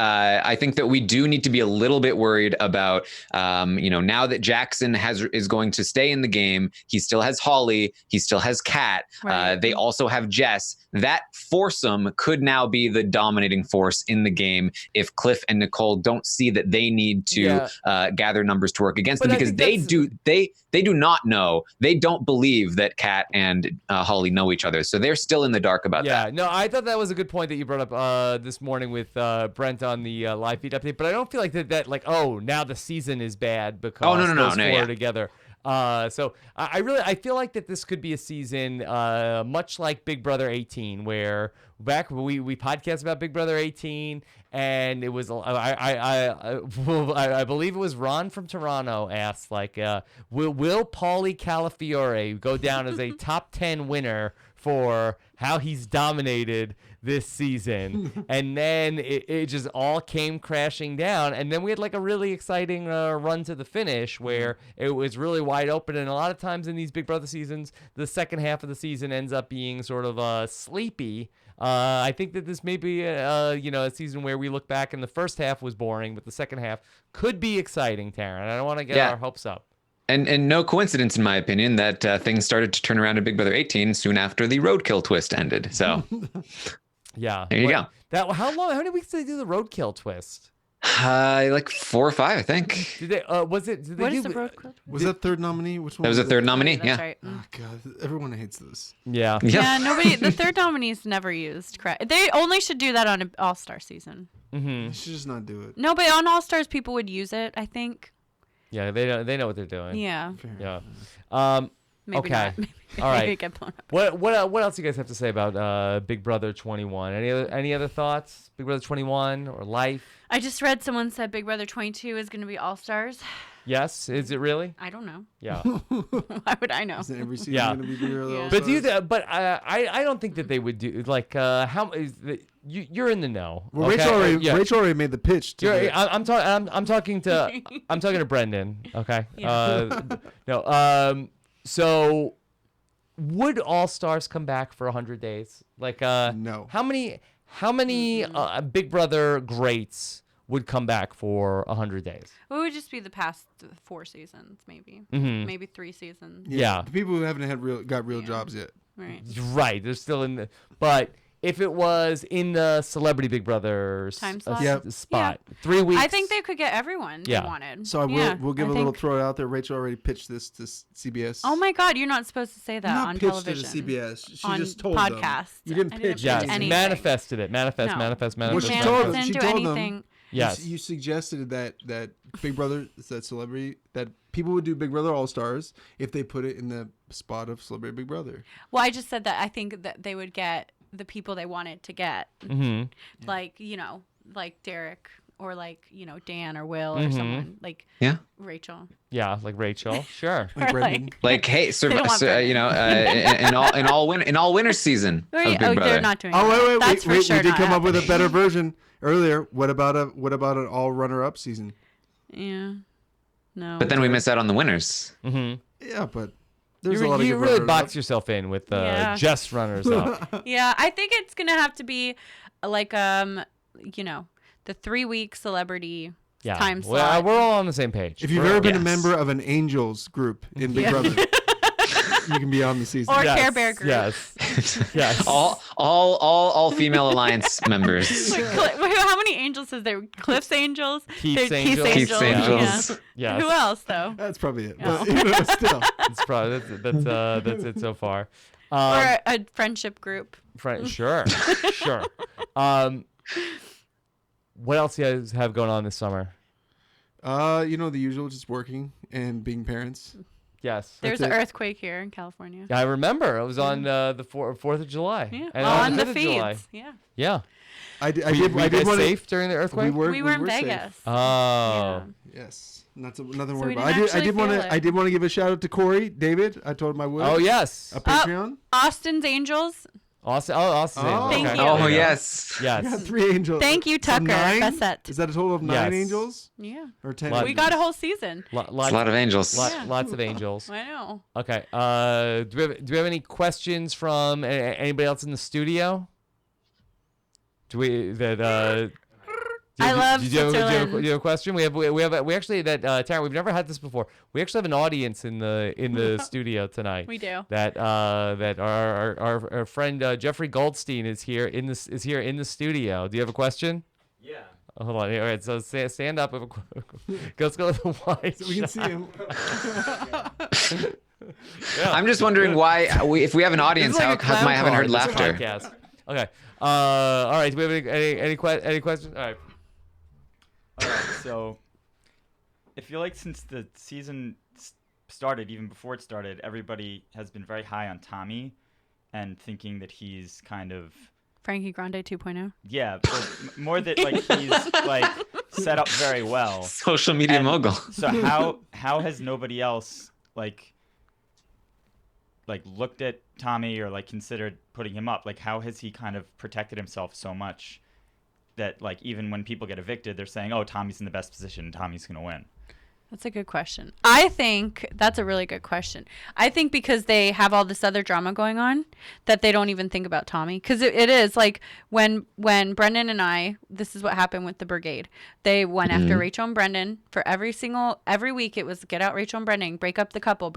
S4: we do need to be a little bit worried about now that Jackson is going to stay in the game. He still has Holly. He still has Kat. Right. They also have Jess. That foursome could now be the dominating force in the game if Cliff and Nicole don't see that they need to gather numbers to work against them, because they do not know. They don't believe that Kat and Holly know each other, so they're still in the dark about that.
S3: Yeah, no, I thought that was a good point that you brought up this morning with Brent on the live feed update, but I don't feel like that like, oh, now the season is bad because those four are together. So I feel like that this could be a season much like Big Brother 18, where back when we podcast about Big Brother 18, and it was I believe it was Ron from Toronto asked like, will Paulie Calafiore go down as a top 10 winner for how he's dominated this season? And then it just all came crashing down, and then we had like a really exciting run to the finish where it was really wide open. And a lot of times in these Big Brother seasons, the second half of the season ends up being sort of sleepy. I think that this may be a season where we look back and the first half was boring, but the second half could be exciting, Taran. I don't want to get our hopes up.
S4: And no coincidence, in my opinion, that things started to turn around in Big Brother 18 soon after the roadkill twist ended. So,
S3: yeah,
S4: there you go.
S3: How many weeks did they do the roadkill twist?
S4: Like 4 or 5, I think.
S3: Did they? Was it? Did they do
S2: the roadkill?
S1: Was that third nominee? Which one?
S4: That was a third nominee.
S2: That's right.
S1: Oh God, everyone hates this.
S3: Yeah.
S2: Yeah. Nobody. The third nominee is never used. Correct. They only should do that on an All-Star season.
S1: They should just not do it.
S2: No, but on All-Stars, people would use it, I think.
S3: Yeah, they know what they're doing.
S2: Yeah.
S3: Yeah.
S2: Maybe
S3: okay.
S2: not. Maybe
S3: all right.
S2: Get blown up.
S3: What else do you guys have to say about Big Brother 21? Any other thoughts? Big Brother 21 or life?
S2: I just read someone said Big Brother 22 is going to be All-Stars.
S3: Yes, is it really?
S2: I don't know.
S3: Yeah.
S2: Why would I know?
S1: Isn't every season
S3: Yeah.
S1: going to be Big Brother
S2: Yeah.
S3: But
S1: All-Stars?
S3: I don't think that they would do like how is the, you're in the know.
S1: Well,
S3: okay?
S1: Rachel already made the pitch.
S3: I'm talking to Brendon. Okay.
S2: Yeah.
S3: No. So would All Stars come back for 100 days? Like
S1: No.
S3: How many Big Brother greats would come back for 100 days?
S2: It would just be the past 4 seasons, maybe.
S3: Mhm.
S2: Maybe 3 seasons.
S3: Yeah.
S1: The people who haven't got real jobs yet.
S2: Right.
S3: Right. They're still in the. But if it was in the Celebrity Big Brother
S2: Time slot?
S3: spot, 3 weeks.
S2: I think they could get everyone they wanted.
S1: So we'll give a little throw out there. Rachel already pitched this to CBS.
S2: Oh my God, you're not supposed to say that
S1: Not
S2: on
S1: pitched
S2: television.
S1: it to CBS. She
S2: on
S1: just told
S2: podcast.
S1: them. You didn't
S2: I
S1: pitch
S3: Yes,
S2: anything.
S3: manifested it. Manifest.
S2: No.
S1: Well, she told them. She told them.
S3: Yes.
S1: You suggested that Big Brother, that celebrity, that people would do Big Brother All Stars if they put it in the spot of Celebrity Big Brother.
S2: Well, I just said that I think that they would get the people they wanted to get, like like Derek or like Dan or Will or someone like Rachel.
S3: Yeah, like Rachel. Sure.
S1: Like Brendon.
S4: Like, hey, in all winter season of Big Brother.
S2: They're not doing.
S1: Oh
S2: that.
S1: wait,
S2: That's for sure
S1: we did
S2: not
S1: come up with a
S2: happening.
S1: better version earlier. What about an all runner-up season?
S2: Yeah. No.
S4: But then we miss out on the winners.
S1: Yeah, but there's a
S3: You,
S1: lot of
S3: you
S1: good
S3: really
S1: runners-up.
S3: box yourself in with
S2: Yeah.
S3: just runners up.
S2: Yeah, I think it's gonna have to be like the 3-week celebrity time slot.
S3: Well, we're all on the same page.
S1: If you've ever been a member of an Angels group in Big Brother, you can be on the season.
S2: Or Care Bear group.
S3: Yes. Yes.
S4: all female alliance members.
S2: How many angels is there? Cliff's Angels?
S3: Keith's
S2: They're
S3: Angels.
S4: Keith's Angels.
S2: Yeah.
S3: Yes.
S2: Who else though?
S1: That's probably it.
S2: No.
S1: But still.
S3: It's probably that's it so far.
S2: Or a friendship group.
S3: Sure. Sure. What else do you guys have going on this summer?
S1: The usual, just working and being parents.
S3: Yes.
S2: There's
S1: That's
S2: an
S1: it.
S2: earthquake here in California.
S3: Yeah, I remember. It was on the 4th of July.
S2: Yeah.
S3: And
S2: On the
S3: 5th of July.
S2: feeds. Yeah.
S3: Yeah.
S1: I did
S3: Were you guys
S1: want
S3: safe during the earthquake?
S2: We were in
S1: safe.
S2: Vegas.
S3: Oh.
S1: Yes. Nothing to
S2: So
S1: worry
S2: we
S1: about.
S2: didn't actually feel it.
S1: I did want to give a shout out to Corey, David. I told him I would.
S3: Oh, yes.
S1: A Patreon.
S2: Austin's Angels.
S3: Austin. Oh, Austin.
S1: Oh.
S2: Thank
S3: Okay.
S2: you.
S4: Oh,
S3: There you go.
S4: yes.
S1: I got
S3: Yes.
S1: 3 angels.
S2: Thank you,
S1: So
S2: Tucker
S1: 9?
S2: Bassett.
S1: Is that a total of 9
S3: Yes.
S1: angels?
S2: Yeah.
S1: Or 10?
S3: Lot-
S2: We got a whole season.
S4: It's a lot of angels.
S3: Lots of angels.
S2: I know.
S3: Okay. Do we have any questions from anybody else in the studio? Do we that?
S2: I love
S3: do you have
S2: Switzerland.
S3: a question? We actually Taran, we've never had this before. We actually have an audience in the studio tonight.
S2: We do.
S3: That our friend Jeffrey Goldstein is here in the studio. Do you have a question? Yeah. Hold on. All right. So stand up. Let's go with the wide.
S1: So we can see him.
S3: Yeah.
S4: I'm just wondering why, if we have an audience,
S3: It's like a
S4: how come I
S3: clown
S4: haven't
S3: car
S4: heard
S3: in this
S4: laughter?
S3: podcast. Okay. All right. Do we have any questions? All right.
S9: All right, so I feel like since the season started, even before it started, everybody has been very high on Tommy and thinking that he's kind of
S2: Frankie Grande 2.0.
S9: yeah, but more that like he's like set up very well.
S4: Social media
S9: And
S4: mogul.
S9: So how has nobody else like looked at Tommy or like considered putting him up? Like how has he kind of protected himself so much that like even when people get evicted, they're saying, "Oh, Tommy's in the best position. Tommy's gonna win."
S2: That's a good question. I think that's a really good question. I think because they have all this other drama going on that they don't even think about Tommy. Because it is like when Brendon and I, this is what happened with the brigade. They went after Rachel and Brendon for every week. It was get out Rachel and Brendon, break up the couple.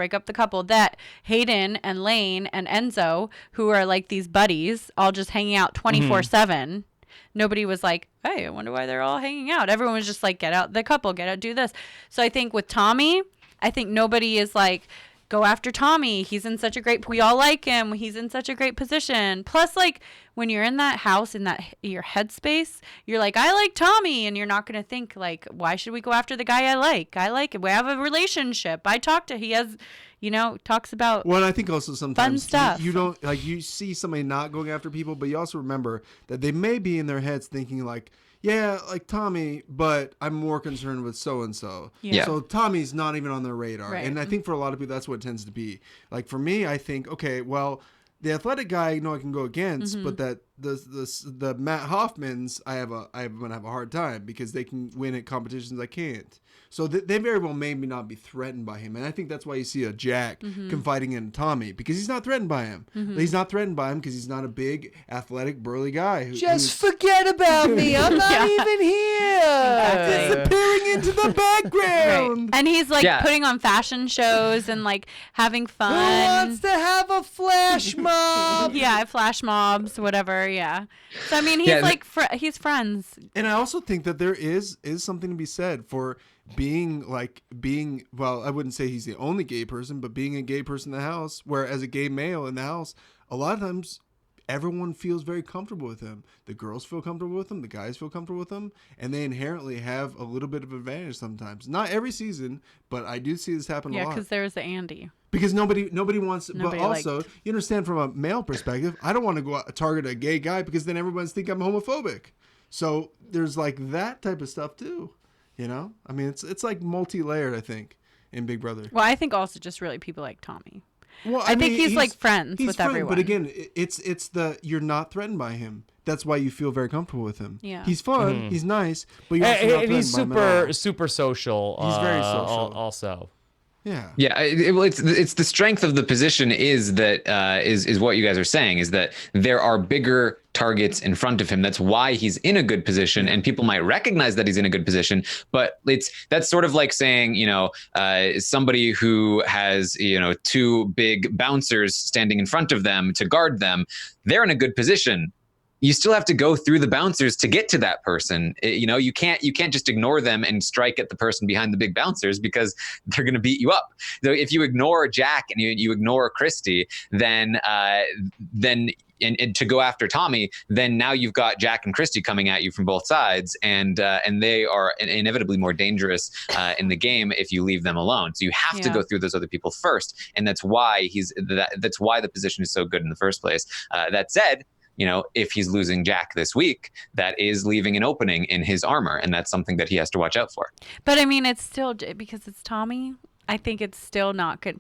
S2: That Hayden and Lane and Enzo, who are like these buddies, all just hanging out 24/7. Nobody was like, hey, I wonder why they're all hanging out. Everyone was just like, get out the couple, get out, do this. So I think with Tommy, I think nobody is like, go after Tommy. He's in such a great, we all like him. He's in such a great position. Plus, like, when you're in that house, in that your headspace, you're like, I like Tommy. And you're not going to think like, why should we go after the guy I like? I like it. We have a relationship. He has, talks about
S1: Well, and I think also sometimes
S2: stuff.
S1: You don't like you see somebody not going after people, but you also remember that they may be in their heads thinking like, yeah, like Tommy, but I'm more concerned with so-and-so.
S2: Yeah.
S1: So Tommy's not even on their radar.
S2: Right.
S1: And I think for a lot of people, that's what it tends to be. Like for me, I think, okay, well, the athletic guy, I know I can go against, but that the Matt Hoffmans, I'm gonna have a hard time because they can win at competitions I can't. So they very well may not be threatened by him, and I think that's why you see a Jack confiding in Tommy because he's not threatened by him. He's not threatened by him because he's not a big, athletic, burly guy.
S3: Just forget about me. I'm not even here.
S1: Disappearing into the background.
S2: Right. And he's like
S4: Yeah.
S2: putting on fashion shows and like having fun.
S3: Who wants to have a flash mob?
S2: Yeah, flash mobs, whatever. Yeah. So I mean, he's
S4: Yeah,
S2: like he's friends.
S1: And I also think that there is something to be said for being well, I wouldn't say he's the only gay person, but being a gay person in the house, where as a gay male in the house, a lot of times everyone feels very comfortable with him. The girls feel comfortable with him, the guys feel comfortable with him, and they inherently have a little bit of advantage sometimes. Not every season, but I do see this happen a
S2: Yeah,
S1: lot.
S2: because there was the Andy.
S1: Because nobody wants,
S2: Nobody
S1: but also you understand from a male perspective, I don't want to go out target a gay guy because then everyone's think I'm homophobic. So there's like that type of stuff too, you know. I mean, it's like multi-layered, I think, in Big Brother.
S2: Well, I think also just really people like Tommy.
S1: Well,
S2: I think he's like friends with everyone.
S1: But again, it's you're not threatened by him. That's why you feel very comfortable with him.
S2: Yeah.
S1: He's fun, he's nice, but you're also not
S3: And he's
S1: threatened by him at all.
S3: super social.
S1: He's very social.
S3: Also.
S1: Yeah.
S4: Yeah, it's the strength of the position is that is what you guys are saying is that there are bigger targets in front of him. That's why he's in a good position, and people might recognize that he's in a good position. But that's sort of like saying, somebody who has two big bouncers standing in front of them to guard them. They're in a good position. You still have to go through the bouncers to get to that person. You can't just ignore them and strike at the person behind the big bouncers because they're going to beat you up. So if you ignore Jack and you ignore Christy, then to go after Tommy, then now you've got Jack and Christy coming at you from both sides, and they are inevitably more dangerous in the game if you leave them alone. So you have to go through those other people first, and that's why that's why the position is so good in the first place. That said, if he's losing Jack this week, that is leaving an opening in his armor, and that's something that he has to watch out for.
S2: But I mean, it's still because it's Tommy. I think it's still not good.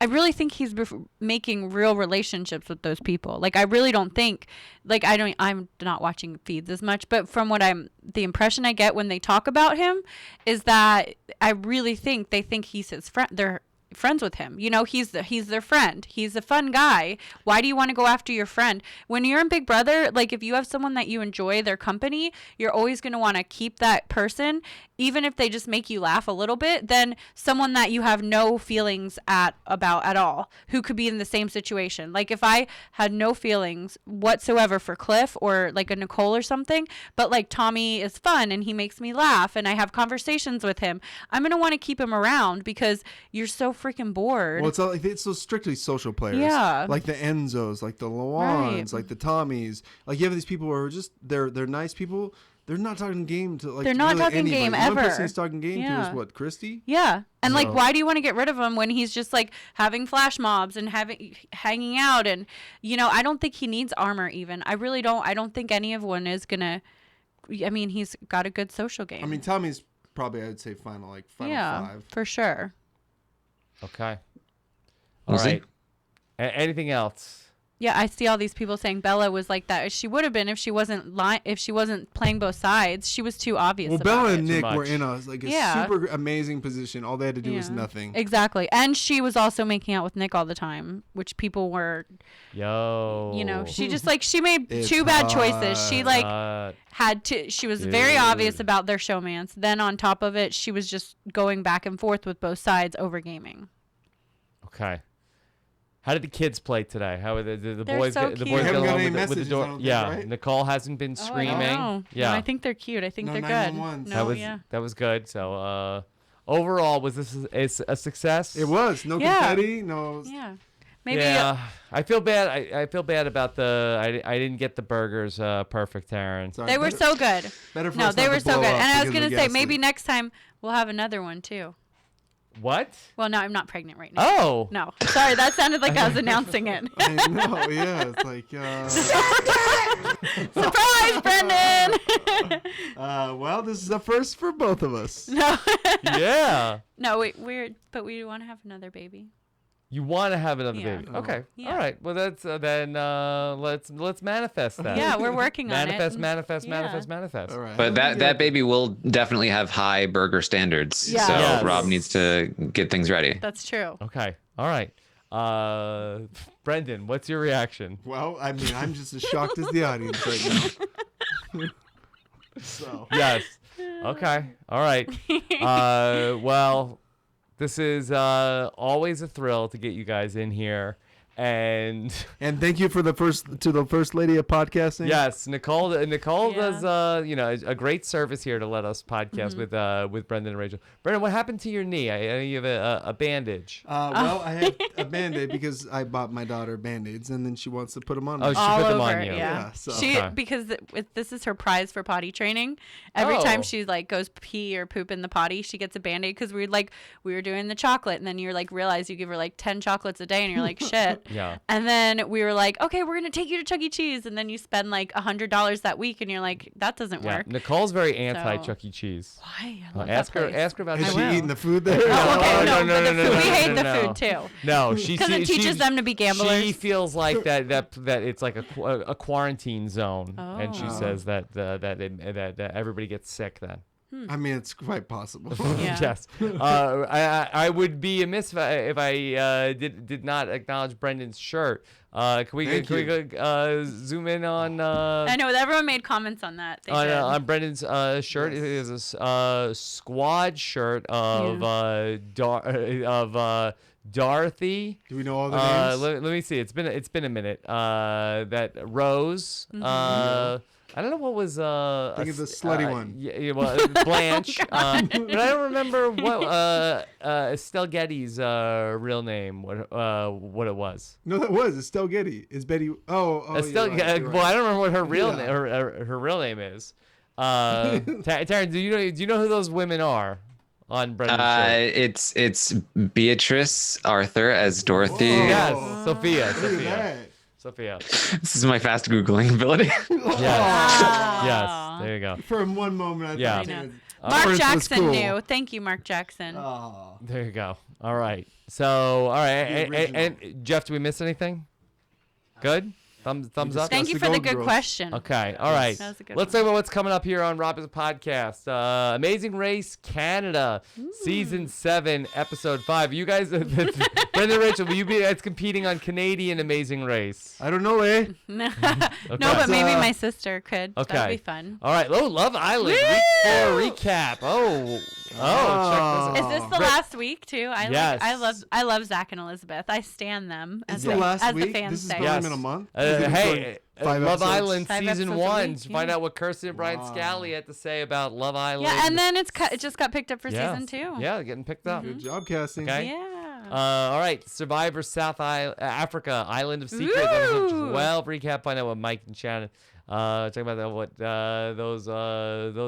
S2: I really think he's making real relationships with those people. Like, I really don't think, I'm not watching feeds as much, but from the impression I get when they talk about him is that I really think they think he's his friend. They're friends with him. He's their friend. He's a fun guy. Why do you want to go after your friend? When you're in Big Brother, like if you have someone that you enjoy their company, you're always going to want to keep that person, even if they just make you laugh a little bit, than someone that you have no feelings about at all, who could be in the same situation. Like if I had no feelings whatsoever for Cliff or like a Nicole or something, but like Tommy is fun and he makes me laugh and I have conversations with him, I'm going to want to keep him around because you're so freaking bored.
S1: Well, it's those strictly social players.
S2: Yeah.
S1: Like the Enzos, like the Lawans, like the Tommies. Like you have these people who are just they're nice people. They're not talking game to like.
S2: They're not
S1: really
S2: talking
S1: anybody.
S2: game
S1: The
S2: ever.
S1: one person he's talking game to is what, Christy?
S2: Yeah. And like, why do you want to get rid of him when he's just like having flash mobs and hanging out? And I don't think he needs armor even. I really don't. I don't think anyone is gonna. I mean, he's got a good social game.
S1: I mean, Tommy's probably, I would say, final 5.
S2: For sure.
S3: Okay.
S4: We'll
S3: All
S4: see.
S3: right. Anything else?
S2: Yeah, I see all these people saying Bella was like that. She would have been if she wasn't playing both sides. She was too obvious.
S1: Well,
S2: about
S1: Bella
S2: it.
S1: and Nick were in a super amazing position. All they had to do was nothing.
S2: Exactly, and she was also making out with Nick all the time, which people were. She just she made two bad choices. She had to. She was very obvious about their showmance. Then on top of it, she was just going back and forth with both sides over gaming.
S3: Okay. How did the kids play today? How are the
S2: They're
S3: boys?
S2: So
S3: The
S2: cute.
S3: boys
S1: Haven't
S3: got
S1: got
S3: along
S1: any
S3: with the
S1: messages,
S3: door.
S1: I don't think,
S3: Yeah,
S1: right?
S3: Nicole hasn't been screaming.
S2: No, I think they're cute. I think
S1: No
S2: they're
S1: 911s.
S2: good.
S3: That was good. So overall, was this a success?
S1: It was no confetti, no.
S2: Yeah. Maybe.
S3: Yeah, I feel bad. I feel bad about I didn't get the burgers perfect, Taran.
S1: Sorry,
S2: they were so good.
S1: Better for
S2: No,
S1: us
S2: they
S1: not
S2: were
S1: to
S2: so
S1: blow
S2: good.
S1: up
S2: And I was
S1: because
S2: gonna
S1: of
S2: say maybe
S1: gasoline.
S2: next time we'll have another one too.
S3: What?
S2: Well, no, I'm not pregnant right now.
S3: Oh.
S2: No. Sorry, that sounded like I was announcing it.
S1: I know, yeah. It's like,
S2: Surprise, Brendon!
S1: well, this is a first for both of us.
S2: No.
S3: Yeah.
S2: No, but we want to have another baby.
S3: You want to have another
S2: Yeah.
S3: baby? Okay.
S2: Yeah.
S3: All right. Well, that's then. Let's manifest that.
S2: Yeah, we're working on
S3: Manifest,
S2: it.
S3: manifest,
S2: Yeah.
S3: manifest.
S1: All right.
S4: But that baby will definitely have high burger standards.
S2: Yeah.
S4: So
S3: Yes.
S4: Rob needs to get things ready.
S2: That's true.
S3: Okay. All right. Brendon, what's your reaction?
S1: Well, I mean, I'm just as shocked as the audience right now. So.
S3: Yes. Okay. All right. Well, this is always a thrill to get you guys in here. And
S1: thank you for the first lady of podcasting.
S3: yes, Nicole
S2: Yeah.
S3: does a great service here to let us podcast with Brendon and Rachel. Brendon, what happened to your knee? I know you have a bandage.
S1: Well, I had a Band-Aid because I bought my daughter Band-Aids, and then she wants to put them on.
S3: Oh,
S1: me.
S3: she
S2: All
S3: put them
S2: over,
S3: on you.
S1: Yeah, so.
S3: Okay.
S2: Because this is her prize for potty training. Every
S3: Oh.
S2: time she like goes pee or poop in the potty, she gets a Band-Aid because we were doing the chocolate, and then you're like realize you give her like 10 chocolates a day, and you're like shit.
S3: Yeah.
S2: And then we were like, okay, we're gonna take you to Chuck E. Cheese, and then you spend like $100 that week, and you're like, that doesn't
S3: Yeah.
S2: work.
S3: Nicole's very anti Chuck E. Cheese.
S2: Why? I love
S3: Ask
S2: that
S3: her.
S2: place.
S3: Ask her about.
S1: Is
S3: Chuck
S1: she
S3: E.
S2: will.
S1: eating the food there?
S2: Oh, okay,
S3: No,
S2: no,
S3: no,
S2: but
S3: no,
S2: the
S3: no,
S2: food,
S3: no,
S2: we
S3: no,
S2: hate
S3: no,
S2: the
S3: no.
S2: food too.
S3: No, she
S2: Because it teaches them to be gamblers.
S3: She feels like that it's like a quarantine zone, and she
S2: Oh.
S3: says that everybody gets sick then.
S1: I mean, it's quite possible.
S2: Yeah.
S3: Yes. I would be amiss if I did not acknowledge Brendon's shirt. Can we zoom in on
S2: I know everyone made comments on that. They did.
S3: on Brendon's shirt?
S1: Yes.
S3: It is a squad shirt of Dorothy.
S1: Do we know all the names?
S3: Let me see. It's been a minute. That Rose. I don't know what was.
S1: Think of the slutty one.
S3: Yeah, well, Blanche. But I don't remember what Estelle Getty's real name. What it was.
S1: No, that was Estelle Getty. Is Betty? Oh,
S3: Estelle.
S1: you're right, you're
S3: Well, I
S1: right.
S3: don't remember what her real
S1: Yeah.
S3: name. Her real name is. Taran, do you know who those women are on Brendon's shirt?
S4: It's Beatrice Arthur as Dorothy.
S1: Whoa.
S3: Yes, Sophia.
S1: Look at that.
S3: Sophia.
S4: This is my fast Googling ability.
S3: Yes.
S2: Wow.
S3: Yes. There you go.
S1: For one moment, I
S3: Yeah.
S1: thought
S2: I know.
S1: Taryn-
S2: Mark
S1: first was
S2: Jackson
S1: cool.
S2: knew. Thank you, Mark Jackson.
S1: Oh.
S3: There you go. All right. So, all right.
S1: The
S3: And Jeff, do we miss anything? Good? Thumbs up?
S2: Thank you
S1: the
S2: for the
S1: Gold
S2: good
S1: Girls.
S2: question.
S3: Okay. All right.
S2: That was a good
S3: Let's
S2: one.
S3: talk about what's coming up here on Rob is a Podcast. Amazing Race Canada, Season 7, Episode 5. You guys, Brendon and Rachel, will you be competing on Canadian Amazing Race?
S1: I don't know, eh?
S2: No, but maybe my sister could.
S3: Okay.
S2: That'd be fun.
S3: All right. Oh, Love Island. Week 4 recap. Oh, check this
S2: Is
S3: out.
S2: this the last week too?
S3: Yes.
S2: I love Zach and Elizabeth. I stan them
S1: It's
S2: as
S1: the
S2: the,
S1: last
S2: as
S1: week.
S2: the fans
S1: This is
S2: say.
S1: going
S3: Yes.
S1: in a month.
S3: Hey,
S1: Five
S3: Love
S1: episodes.
S3: Island
S2: 5
S3: Season
S2: episodes a
S3: 1.
S2: week,
S3: Find
S2: yeah.
S3: out what Kirsten and Brian
S1: Wow.
S3: Scally had to say about Love Island.
S2: Yeah, and then it just got picked up for
S3: Yeah.
S2: season 2.
S3: Yeah, getting picked up.
S1: Good job casting.
S3: Okay.
S2: Yeah.
S3: All right, Survivor South Africa, Island of Secrets, episode
S2: Woo!
S3: 12 recap. Find out what Mike and Shannon talk about what those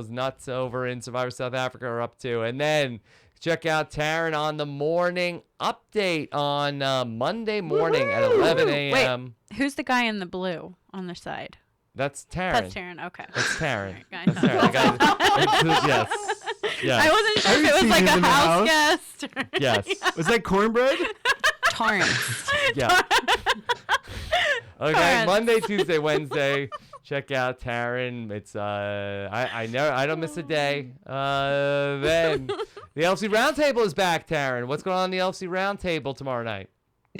S3: nuts over in Survivor South Africa are up to, and then check out Taran on the morning update on Monday morning at 11 a.m.
S2: Wait, who's the guy in the blue on the side?
S3: That's Taran.
S2: That's Taran. Okay.
S3: That's Taran.
S2: Alright,
S3: That's Taran. The guy- yes. Yes.
S2: I wasn't sure if
S1: haven't
S2: it was
S1: seen
S2: like
S1: him
S2: a
S1: in the
S2: house
S1: house.
S2: guest. Or...
S3: Yes.
S1: Was that cornbread?
S2: Torrance.
S3: Yeah. Okay,
S2: Torrance.
S3: Monday, Tuesday, Wednesday. Check out Taran. It's I don't miss a day. Then the LC Roundtable is back, Taran. What's going on in the LC Roundtable tomorrow night?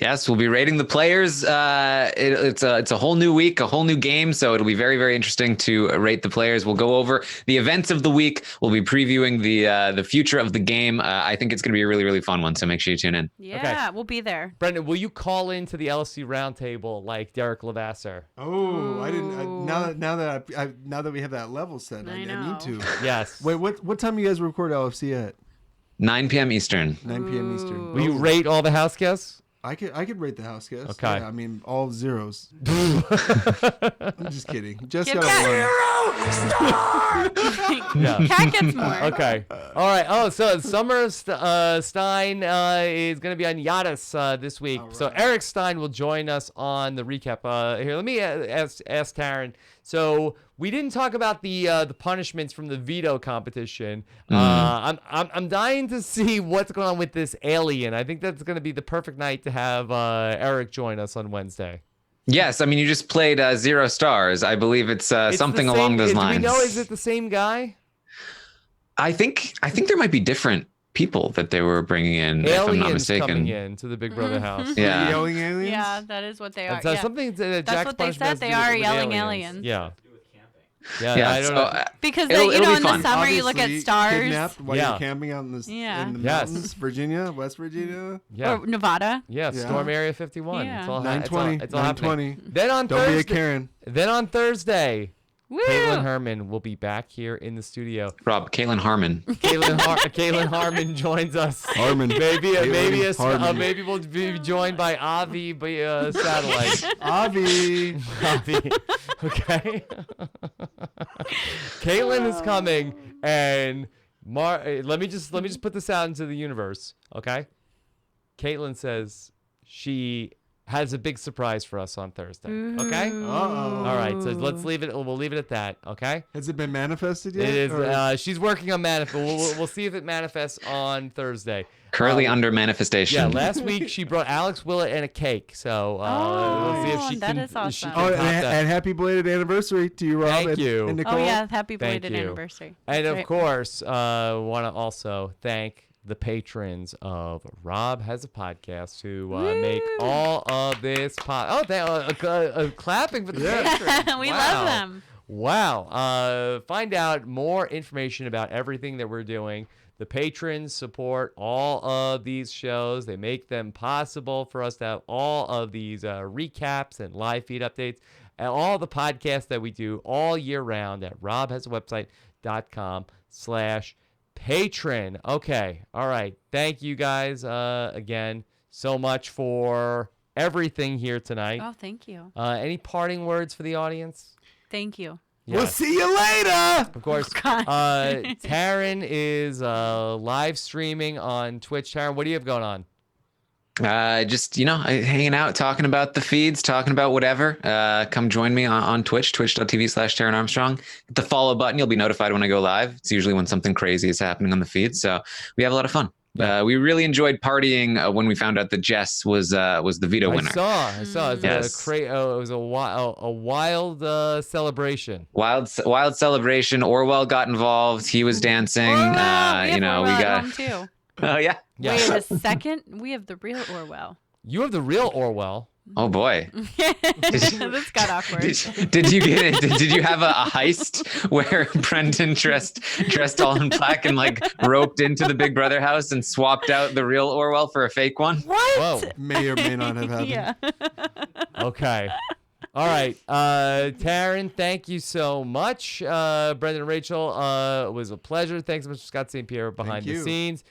S4: Yes, we'll be rating the players. It's a whole new week, a whole new game, so it'll be very, very interesting to rate the players. We'll go over the events of the week. We'll be previewing the future of the game. I think it's going to be a really, really fun one, so make sure you tune in.
S2: Yeah, we'll be there.
S3: Brendon, will you call into the LC Roundtable like Derek Lavasser?
S1: Oh, I didn't. Now that we have that level set, I
S2: know.
S1: need to.
S3: Yes.
S1: Wait, what time you guys record LFC at?
S4: 9 p.m. Eastern.
S1: 9 p.m. Eastern.
S3: Will you rate all the house guests?
S1: I could rate the house guest.
S3: Okay.
S1: Yeah, I mean, all zeros. I'm just kidding. Just
S2: Give
S1: got a one.
S3: Yeah.
S2: Cat gets more.
S3: Okay. All right. Oh, so Summer Stein is going to be on Yadis this week.
S1: All
S3: So
S1: right.
S3: Eric Stein will join us on the recap. Here, let me ask Taran. So we didn't talk about the punishments from the veto competition. I'm dying to see what's going on with this alien. I think that's going to be the perfect night to have Eric join us on Wednesday.
S4: Yes, I mean you just played 0 stars. I believe it's
S3: It's
S4: something
S3: the same-
S4: along those lines.
S3: Do we know? Is it the same guy?
S4: I think there might be different people that they were bringing in, if I'm not
S3: Aliens
S4: mistaken.
S3: coming in to the Big Brother house.
S4: Yeah.
S1: Yelling aliens?
S2: Yeah, that is what they are.
S3: So
S2: yeah.
S3: something that
S2: That's
S3: Jack's
S2: what they
S3: punishment has
S2: said.
S3: to
S2: They
S3: do
S2: are
S3: with
S2: yelling
S3: aliens.
S2: aliens.
S3: Yeah. Yeah,
S4: Yeah,
S3: I don't
S4: so,
S3: know.
S2: Because
S4: It'll-
S2: they,
S4: it'll be
S2: in the
S4: fun.
S2: summer you look at
S1: Obviously
S2: stars.
S1: Kidnapped while
S3: Yeah.
S1: you're camping out in the,
S2: Yeah.
S1: in the
S3: Yes.
S1: mountains, Virginia, West Virginia.
S3: Yeah.
S2: Or Nevada.
S3: Yeah,
S1: Yeah.
S3: Storm Area 51.
S2: Yeah.
S3: It's all,
S1: 920.
S3: it's all happening.
S1: 920.
S3: Then on
S1: Don't be a
S3: Thursday,
S1: Karen.
S2: Woo!
S3: Caitlin Herman will be back here in the studio.
S4: Rob, Caitlin Harmon.
S3: Caitlin Harmon joins us.
S1: Harmon.
S3: Maybe
S1: Caitlin Harmon.
S3: maybe we'll be joined by Avi by satellite.
S1: Avi.
S3: Avi. Okay. Caitlin is coming, and let me just put this out into the universe. Okay. Caitlin says she has a big surprise for us on Thursday. Okay.
S1: Uh-oh.
S3: All right. So let's leave it. We'll leave it at that. Okay.
S1: Has it been manifested yet?
S3: It is.
S1: or-
S3: She's working on manifest. We'll see if it manifests on Thursday.
S4: Currently under manifestation.
S3: Yeah. Last week she brought Alex Willett and a cake. So we'll see if she
S2: that
S3: can.
S2: is
S3: if she
S2: awesome.
S3: can
S1: Oh,
S3: top that.
S1: and happy belated anniversary to you, Rob.
S3: Thank
S1: and,
S3: you.
S1: And Nicole.
S2: Oh yeah, happy
S3: Thank
S2: belated
S3: you.
S2: anniversary.
S3: And
S2: That's
S3: of
S2: right.
S3: course, want to also thank the patrons of Rob Has a Podcast who make all of this clapping for the patrons.
S2: We
S3: Wow.
S2: love them.
S3: Wow. Find out more information about everything that we're doing. The patrons support all of these shows. They make them possible for us to have all of these recaps and live feed updates and all the podcasts that we do all year round at robhasawebsite.com/patron. Okay. All right. Thank you guys again so much for everything here tonight.
S2: Oh, thank you.
S3: Any parting words for the audience?
S2: Thank you.
S1: We'll see you later.
S3: Of course.
S2: God.
S3: Taran is live streaming on Twitch. Taran, what do you have going on?
S4: Just, hanging out, talking about the feeds, talking about whatever. Come join me on Twitch, twitch.tv/Taran Armstrong. Hit the follow button. You'll be notified when I go live. It's usually when something crazy is happening on the feed. So we have a lot of fun. We really enjoyed partying when we found out that Jess was the veto winner.
S3: I saw. It was
S4: Yes.
S3: it was a wild celebration.
S4: Wild celebration. Orwell got involved. He was dancing.
S2: Orwell. We
S4: We
S2: have Orwell at
S4: got.
S2: home too.
S4: Oh yeah.
S3: Yeah.
S2: Wait a second. We have the real Orwell.
S3: You have the real Orwell.
S4: Oh boy.
S2: This got awkward.
S4: Did you get it? Did you have a heist where Brendon dressed all in black and roped into the Big Brother house and swapped out the real Orwell for a fake one?
S2: What?
S3: Whoa.
S1: May or may not have happened.
S2: Yeah.
S3: Okay. All right. Taran, thank you so much. Brendon and Rachel, it was a pleasure. Thanks so much to Scott St. Pierre behind the
S1: you.
S3: scenes.